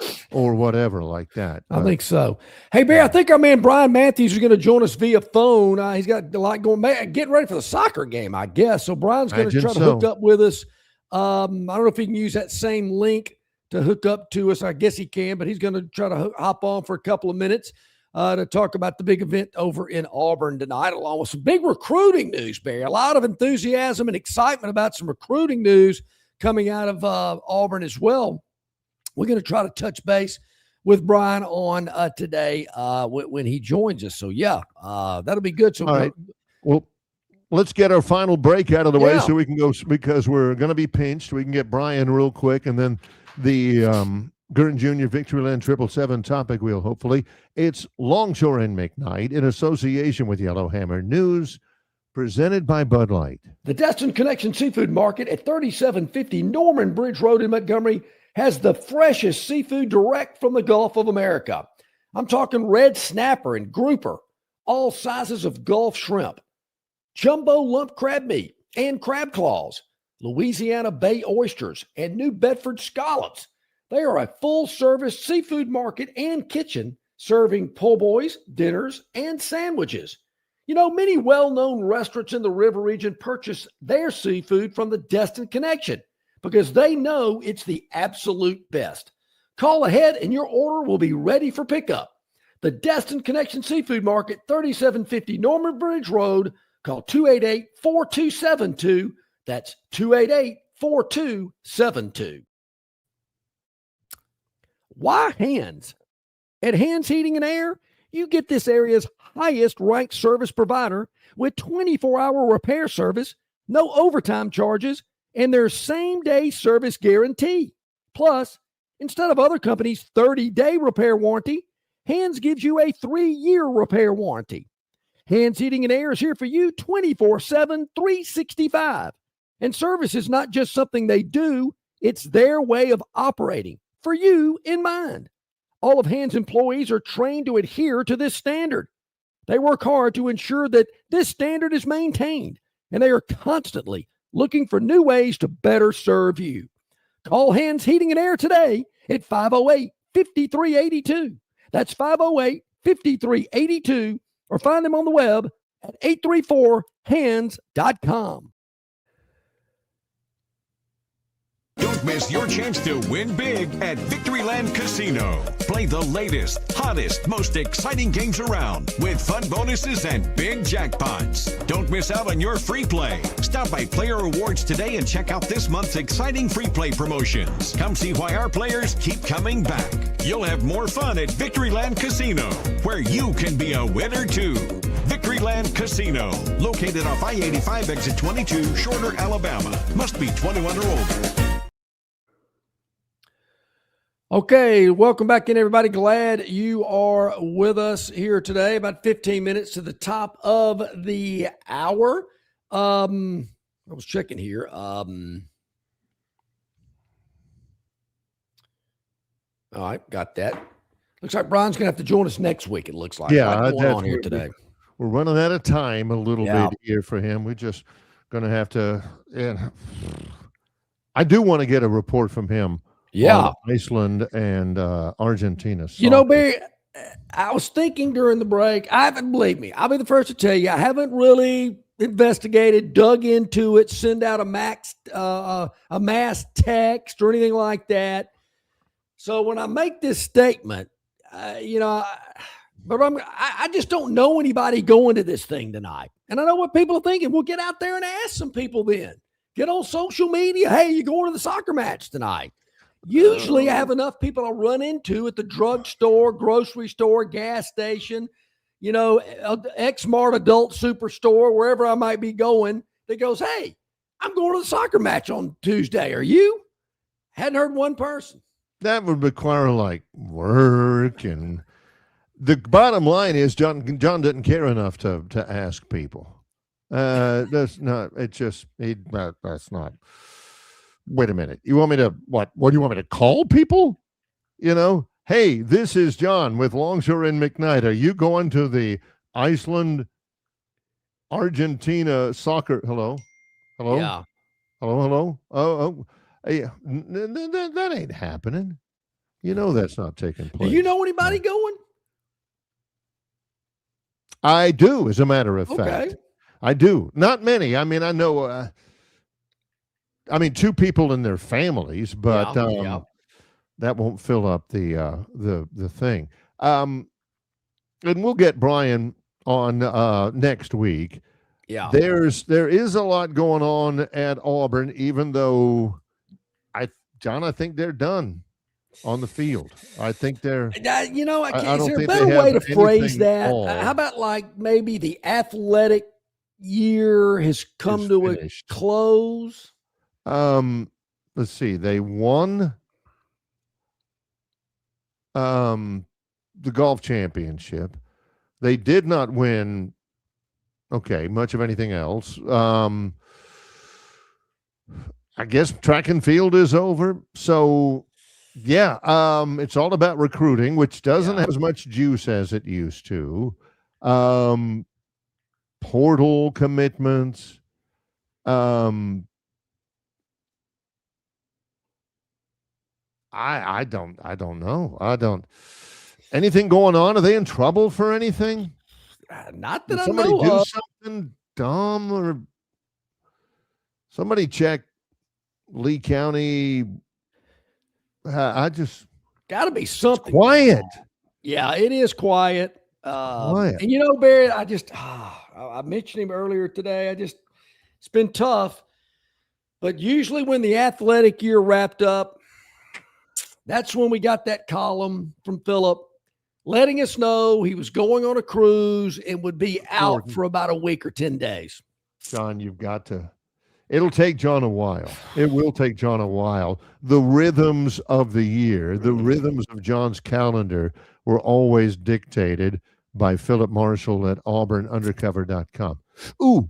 whatever like that. I think so. Hey, Barry, I think our man Brian Matthews is going to join us via phone. He's got a lot going. Getting ready for the soccer game, I guess. So Brian's going to try to hook up with us. I don't know if he can use that same link to hook up to us. I guess he can, but he's going to try to hop on for a couple of minutes to talk about the big event over in Auburn tonight, along with some big recruiting news, Barry. A lot of enthusiasm and excitement about some recruiting news coming out of Auburn as well. We're going to try to touch base with Brian on today when he joins us. So, that'll be good. So, all right. Well, let's get our final break out of the way so we can go, because we're going to be pinched. We can get Brian real quick, and then the Gurn Jr. Victoryland 777 topic wheel, hopefully. It's Longshore and McKnight in association with Yellowhammer News, presented by Bud Light. The Destin Connection Seafood Market at 3750 Norman Bridge Road in Montgomery has the freshest seafood direct from the Gulf of America. I'm talking red snapper and grouper, all sizes of Gulf shrimp, jumbo lump crab meat and crab claws, Louisiana Bay oysters, and New Bedford scallops. They are a full-service seafood market and kitchen serving po' boys, dinners, and sandwiches. Many well-known restaurants in the river region purchase their seafood from the Destin Connection because they know it's the absolute best. Call ahead and your order will be ready for pickup. The Destin Connection Seafood Market, 3750 Norman Bridge Road. Call 288-4272. That's 288-4272. Why Hands? At Hands Heating and Air, you get this area's highest ranked service provider with 24-hour repair service, no overtime charges, and their same-day service guarantee. Plus, instead of other companies' 30-day repair warranty, Hands gives you a 3-year repair warranty. Hands Heating and Air is here for you 24/7, 365. And service is not just something they do, it's their way of operating, for you in mind. All of Hands employees are trained to adhere to this standard. They work hard to ensure that this standard is maintained, and they are constantly looking for new ways to better serve you. Call Hands Heating and Air today at 508-5382. That's 508-5382, or find them on the web at 834hands.com. Don't miss your chance to win big at Victoryland Casino. Play the latest, hottest, most exciting games around with fun bonuses and big jackpots. Don't miss out on your free play. Stop by Player Rewards today and check out this month's exciting free play promotions. Come see why our players keep coming back. You'll have more fun at Victoryland Casino, where you can be a winner too. Victoryland Casino, located off I-85 exit 22, Shorter, Alabama. Must be 21 or older. Okay, welcome back in, everybody. Glad you are with us here today. About 15 minutes to the top of the hour. I was checking here. All right, got that. Looks like Brian's going to have to join us next week, it looks like. Yeah, what's going on here today? We're running out of time a little bit here for him. We're just going to have to I do want to get a report from him. On Iceland and Argentina. Barry, I was thinking during the break, believe me, I'll be the first to tell you, I haven't really investigated, dug into it, send out a mass text or anything like that. So when I make this statement, But I just don't know anybody going to this thing tonight. And I know what people are thinking. We'll get out there and ask some people then. Get on social media. Hey, you going to the soccer match tonight? Usually I have enough people I run into at the drugstore, grocery store, gas station, X-Mart adult superstore, wherever I might be going, that goes, hey, I'm going to the soccer match on Tuesday. Are you? Hadn't heard one person. That would require like work, and the bottom line is John didn't care enough to ask people. That's not. It's just that's not. Wait a minute. You want me to what? What do you want me to call people? Hey, this is John with Longshore and McKnight. Are you going to the Iceland, Argentina soccer? Hello. Yeah. Hello. Oh. Hey, that ain't happening. That's not taking place. Do you know anybody going? I do, as a matter of fact. I do. Not many. I mean, I know, two people and their families, but that won't fill up the thing. And we'll get Brian on next week. Yeah. There is a lot going on at Auburn, even though I think they're done on the field. I think they're. Is there a better way to phrase that? How about like maybe the athletic year has come to a close? Let's see. They won the golf championship. They did not win. Much of anything else. I guess track and field is over. So, yeah, it's all about recruiting, which doesn't have as much juice as it used to. Portal commitments. I don't know. Anything going on? Are they in trouble for anything? Not that Did I somebody know do of. something dumb, or somebody check Lee County? I just got to be something quiet. Yeah, it is quiet. Quiet. And Barry, I mentioned him earlier today. It's been tough, but usually when the athletic year wrapped up, that's when we got that column from Philip letting us know he was going on a cruise and would be out for about a week or 10 days. John, you've got to. It'll take John a while. It will take John a while. The rhythms of the year, the rhythms of John's calendar were always dictated by Philip Marshall at auburnundercover.com. Ooh.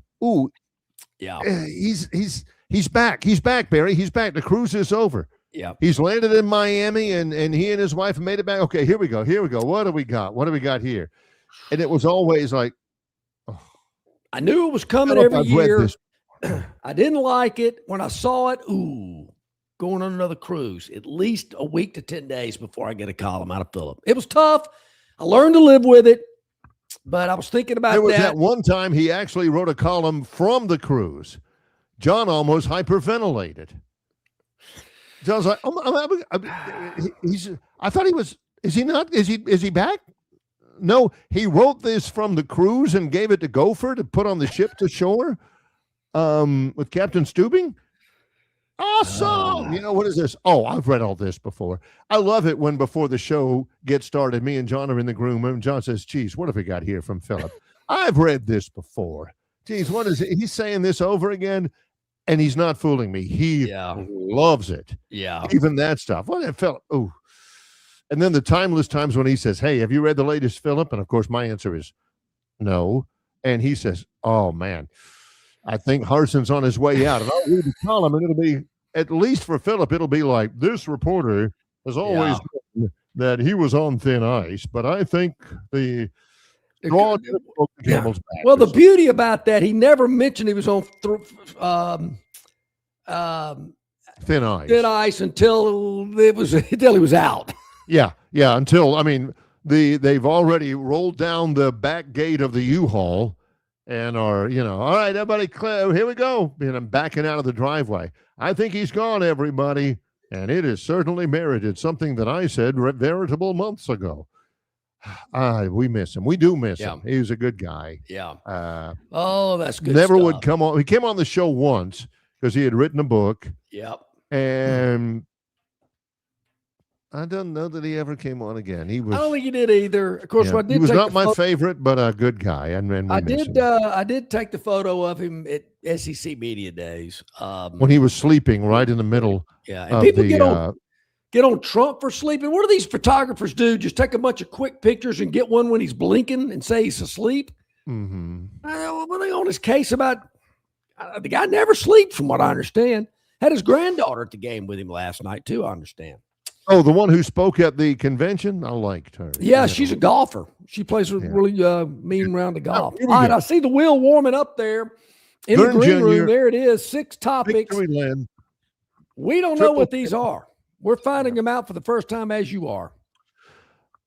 Yeah. He's back. He's back, Barry. He's back. The cruise is over. Yeah. He's landed in Miami, and he and his wife made it back. Okay, here we go. What do we got here? And it was always like, I knew it was coming every year. I didn't like it. When I saw it, going on another cruise, at least a week to 10 days before I get a column out of Philip. It was tough. I learned to live with it, but I was thinking about there was that one time he actually wrote a column from the cruise. John almost hyperventilated. John's like, I thought he was, is he not? Is he back? No, he wrote this from the cruise and gave it to Gopher to put on the ship to shore with Captain Stubing. Awesome. What is this? Oh, I've read all this before. I love it when before the show gets started, me and John are in the green room. John says, geez, what have we got here from Philip? I've read this before. Geez, what is it? He's saying this over again. And he's not fooling me. He loves it. Yeah. Even that stuff. What it felt. Oh. And then the timeless times when he says, hey, have you read the latest Philip? And of course, my answer is no. And he says, oh, man, I think Harson's on his way out. And I'll read the column, and it'll be, at least for Philip, it'll be like, this reporter has always known that he was on thin ice. But I think the camel's back. Well, the beauty about that, he never mentioned he was on thin ice until he was out. Yeah. Until they've already rolled down the back gate of the U-Haul and are all right, everybody, clear. Here we go. And I'm backing out of the driveway. I think he's gone, everybody, and it is certainly merited. Something that I said veritable months ago. We miss him. We do miss Yeah. him. He was a good guy. Yeah. Oh, that's good Never stuff. would come on. He came on the show once because he had written a book. Yep. And I don't know that he ever came on again. He was. I don't think he did either. Of course, Yeah, I did. he was take not the my photo- favorite, but a good guy. And we I miss did. him. I did take the photo of him at SEC Media Days. When he was sleeping right in the middle. Yeah, and of people the, get on Trump for sleeping. What do these photographers do? Just take a bunch of quick pictures and get one when he's blinking and say he's asleep? Mm-hmm. Were they on his case about the guy never sleeps, from what I understand. Had his granddaughter at the game with him last night, too, I understand. Oh, the one who spoke at the convention? I liked her. Yeah, she's a golfer. She plays a really mean round of golf. here we All right, go. I see the wheel warming up there in Gurn the green Jr., room. There it is, 6 topics. Victoryland. We don't know what these are. We're finding them out for the first time, as you are.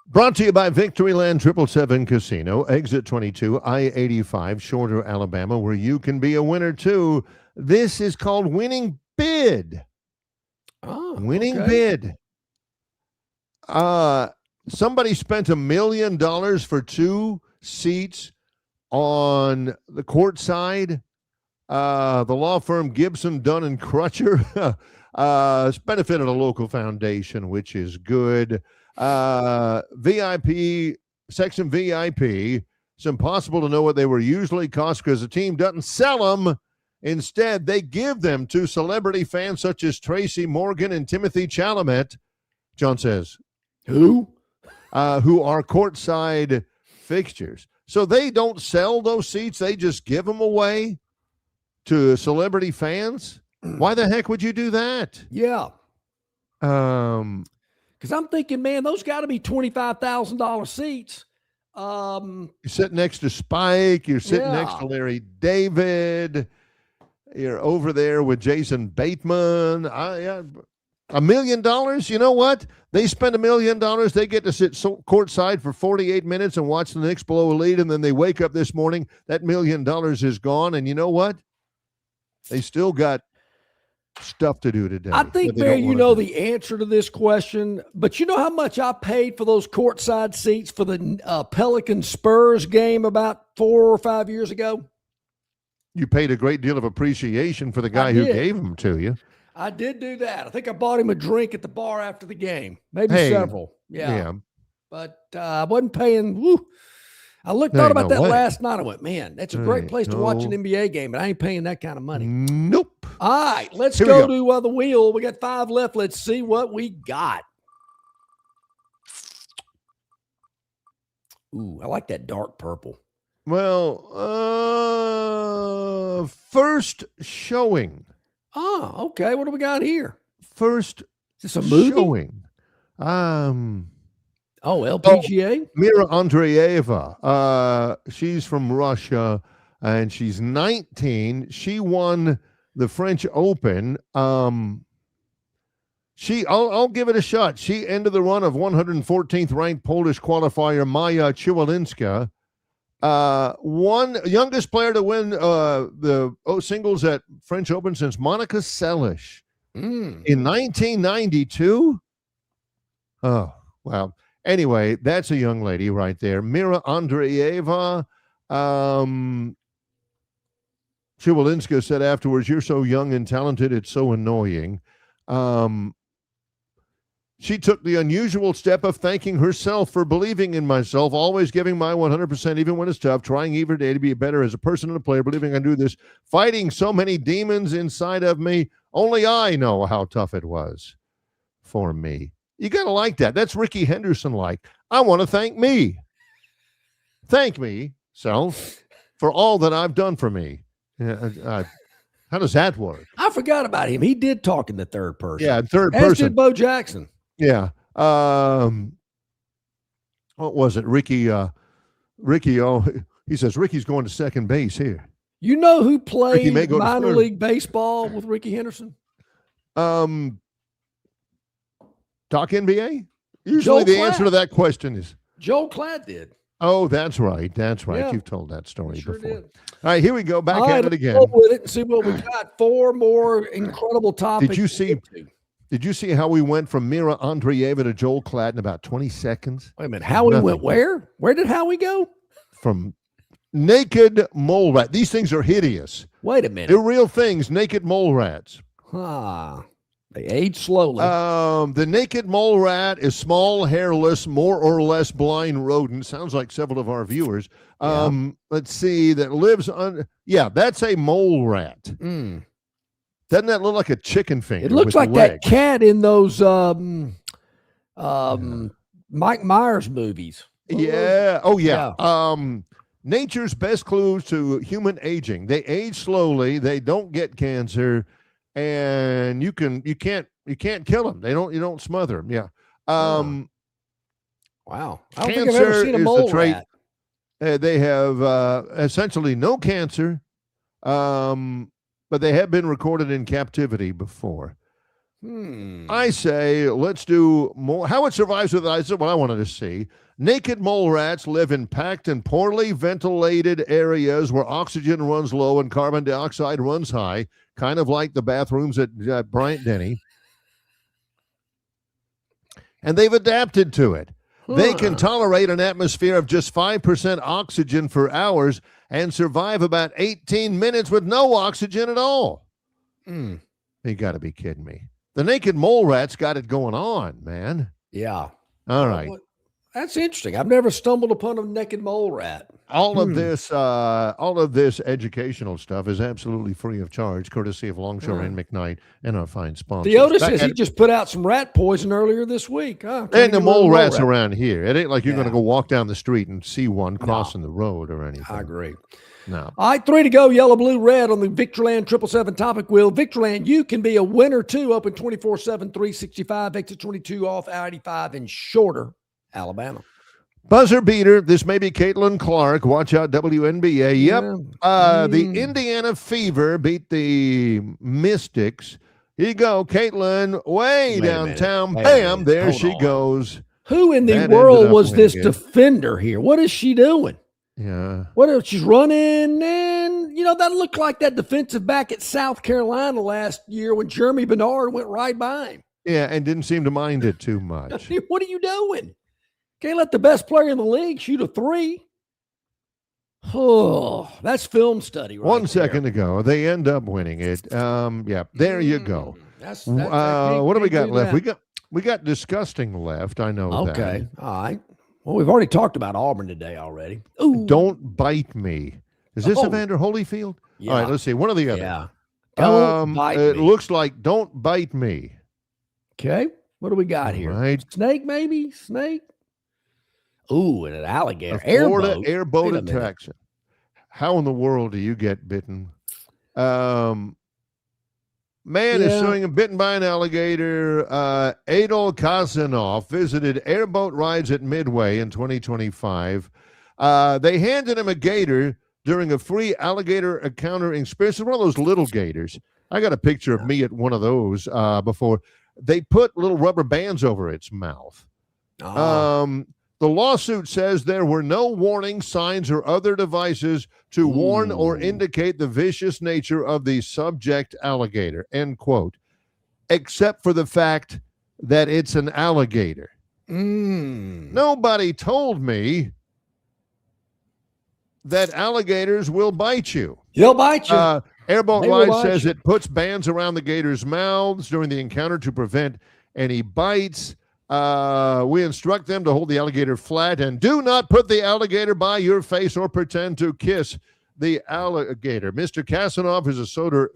Brought to you by Victoryland 777 Casino, exit 22, I-85, Shorter, Alabama, where you can be a winner, too. This is called Winning Bid. Oh, Winning okay. Bid. Somebody spent $1 million for 2 seats on the court side. The law firm Gibson, Dunn and Crutcher. It's benefited a local foundation, which is good. VIP, section VIP. It's impossible to know what they were usually cost because the team doesn't sell them. Instead, they give them to celebrity fans such as Tracy Morgan and Timothy Chalamet. John says, who are courtside fixtures. So they don't sell those seats. They just give them away to celebrity fans. Why the heck would you do that? Yeah. Because I'm thinking, man, those got to be $25,000 seats. You're sitting next to Spike. You're sitting next to Larry David. You're over there with Jason Bateman. $1 million. You know what? They spend $1 million. They get to sit courtside for 48 minutes and watch the Knicks blow a lead, and then they wake up this morning. That $1 million is gone, and you know what? They still got stuff to do today. I think, Barry, you know the answer to this question, but you know how much I paid for those courtside seats for the Pelican Spurs game about 4 or 5 years ago? You paid a great deal of appreciation for the guy who gave them to you. I did do that. I think I bought him a drink at the bar after the game, maybe several. Yeah. But I wasn't paying. I thought about that last night. I went, man, that's a great place to watch an NBA game, but I ain't paying that kind of money. Nope. All right, let's go to the wheel. We got 5 left. Let's see what we got. Ooh, I like that dark purple. Well, first showing. Oh, okay. What do we got here? First is this a movie? Showing. LPGA? Mira Andreeva. She's from Russia, and she's 19. She won the French Open. I'll give it a shot. She ended the run of 114th ranked Polish qualifier Maja Ciwolinska. One youngest player to win the singles at French Open since Monica Seles in 1992. Oh, wow. Anyway, that's a young lady right there. Mira Andreeva. Ciwolinska said afterwards, "You're so young and talented, it's so annoying." She took the unusual step of thanking herself for believing in myself, always giving my 100%, even when it's tough, trying every day to be better as a person and a player, believing I can do this, fighting so many demons inside of me. Only I know how tough it was for me. You got to like that. That's Ricky Henderson-like. I want to thank me. Thank me, self, for all that I've done for me. How does that work? I forgot about him. He did talk in the third person. Yeah, third As person. did Bo Jackson. Yeah. What was it? Ricky, he says, Ricky's going to second base here. You know who played may go to minor third. league baseball with Ricky Henderson? Talk NBA? Usually the answer to that question is Joel Klatt did. Oh, that's right. That's right. Yeah. You've told that story Sure before. did. All right, here we go. Back All at right, it again. let's go with it and see what we got. 4 more incredible topics. Did you see? Did you see how we went from Mira Andreeva to Joel Klatt in about 20 seconds? Wait a minute. Howie went where? Where did Howie go? From naked mole rat. These things are hideous. Wait a minute. They're real things, naked mole rats. They age slowly. The naked mole rat is small, hairless, more or less blind rodent. Sounds like several of our viewers. Let's see, that lives on. Yeah, that's a mole rat. Doesn't that look like a chicken finger? It looks like that cat in those Mike Myers movies. Yeah. Oh, yeah. Nature's best clues to human aging. They age slowly. They don't get cancer, and you can't kill them. You don't smother them. Yeah. Wow. I don't think I've Cancer ever seen a is mole the trait. rat. They have essentially no cancer, but they have been recorded in captivity before. I say let's do more. How it survives with ice is what I wanted to see. Naked mole rats live in packed and poorly ventilated areas where oxygen runs low and carbon dioxide runs high, kind of like the bathrooms at Bryant-Denny. And they've adapted to it. They can tolerate an atmosphere of just 5% oxygen for hours and survive about 18 minutes with no oxygen at all. You got to be kidding me. The naked mole rat's got it going on, man. Yeah. All right. That's interesting. I've never stumbled upon a naked mole rat. All of this educational stuff is absolutely free of charge, courtesy of Longshore and McKnight and our fine sponsors. Theotis says he just put out some rat poison earlier this week. And the mole rats around here. It ain't like you're going to go walk down the street and see one crossing the road or anything. I agree. No. All right, 3 to go. Yellow, blue, red on the Victoryland 777 topic wheel. Victoryland, you can be a winner too. Open 24/7, 365. Exit 22 off I-85 in Shorter, Alabama. Buzzer beater. This may be Caitlin Clark. Watch out, WNBA. Yep. The Indiana Fever beat the Mystics. Here you go, Caitlin. Way downtown. Bam. There she goes. Who in the world was this defender here? What is she doing? Yeah. What else? She's running, and that looked like that defensive back at South Carolina last year when Jeremy Bernard went right by him. Yeah, and didn't seem to mind it too much. What are you doing? Can't let the best player in the league shoot a three. Oh, that's film study. Right 1 second ago, they end up winning it. Yeah, there you go. What do we got left? We got disgusting left. I know that. Okay, all right. Well, we've already talked about Auburn today already. Ooh. Don't bite me. Is this Evander Holyfield? Yeah. All right, let's see. One or the other. Yeah. Don't bite me. It looks like don't bite me. Okay. What do we got here? Right. Snake, maybe? Snake? Ooh, and an alligator. Florida airboat attraction. How in the world do you get bitten? Man is suing him, bitten by an alligator. Adol Kazanov visited airboat rides at Midway in 2025. They handed him a gator during a free alligator encounter experience. It's one of those little gators. I got a picture of me at one of those before. They put little rubber bands over its mouth. The lawsuit says there were no warning signs or other devices to warn or indicate the vicious nature of the subject alligator, end quote, except for the fact that it's an alligator. Nobody told me that alligators will bite you. They'll bite you. Airboat Ride says it puts bands around the gators' mouths during the encounter to prevent any bites. We instruct them to hold the alligator flat and do not put the alligator by your face or pretend to kiss the alligator. Mr. Kasanov is a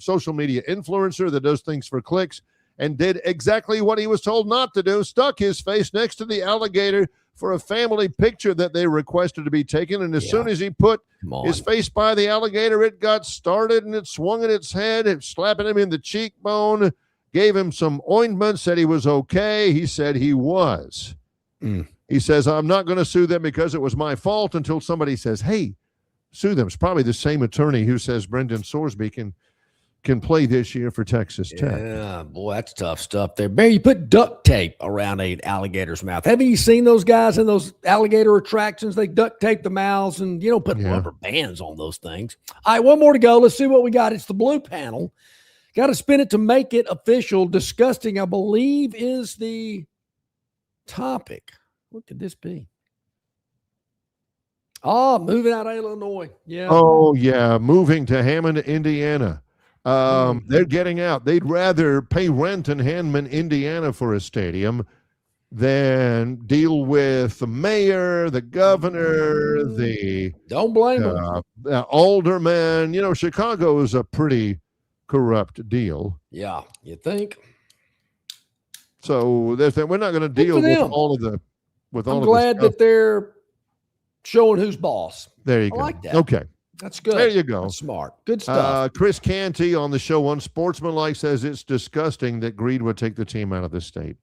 social media influencer that does things for clicks and did exactly what he was told not to do, stuck his face next to the alligator for a family picture that they requested to be taken. And as soon as he put his face by the alligator, it got started and it swung at its head, it slapping him in the cheekbone. Gave him some ointment, said he was okay. He said he was. He says, I'm not going to sue them because it was my fault until somebody says, hey, sue them. It's probably the same attorney who says Brendan Sorsby can play this year for Texas Tech. Yeah, boy, that's tough stuff there. Barry, you put duct tape around an alligator's mouth. Haven't you seen those guys in those alligator attractions? They duct tape the mouths and you don't put rubber bands on those things. All right, one more to go. Let's see what we got. It's the blue panel. Got to spin it to make it official. Disgusting, I believe, is the topic. What could this be? Oh, moving out of Illinois. Yeah. Oh, yeah. Moving to Hammond, Indiana. They're getting out. They'd rather pay rent in Hammond, Indiana for a stadium than deal with the mayor, the governor, the don't blame them. alderman. You know, Chicago is a pretty corrupt deal. Yeah, you think? So we're not going to deal with all of the. I'm glad that they're showing who's boss. There you go. I like that. Okay. That's good. There you go. That's smart. Good stuff. Chris Canty on the show Unsportsmanlike says it's disgusting that greed would take the team out of the state.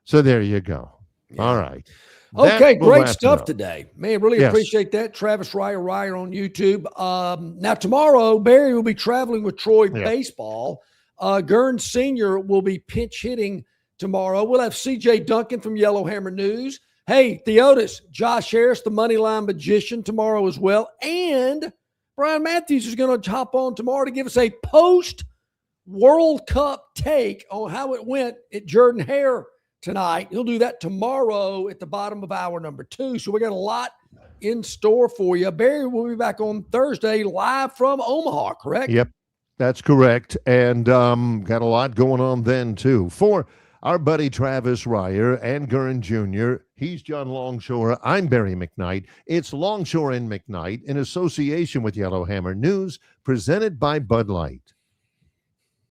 So there you go. Yeah. All right. Okay, great stuff today. Man, really appreciate that. Travis Ryer on YouTube. Now tomorrow, Barry will be traveling with Troy baseball. Gurn Sr. will be pinch hitting tomorrow. We'll have CJ Duncan from Yellowhammer News. Hey, Theotis, Josh Harris, the Moneyline Magician, tomorrow as well. And Brian Matthews is going to hop on tomorrow to give us a post-World Cup take on how it went at Jordan-Hare tonight. He'll do that tomorrow at the bottom of hour number 2. So we got a lot in store for you. Barry will be back on Thursday live from Omaha, correct? Yep, that's correct. And got a lot going on then, too. For our buddy Travis Ryer and Gurn Jr., he's John Longshore. I'm Barry McKnight. It's Longshore and McKnight in association with Yellowhammer News, presented by Bud Light.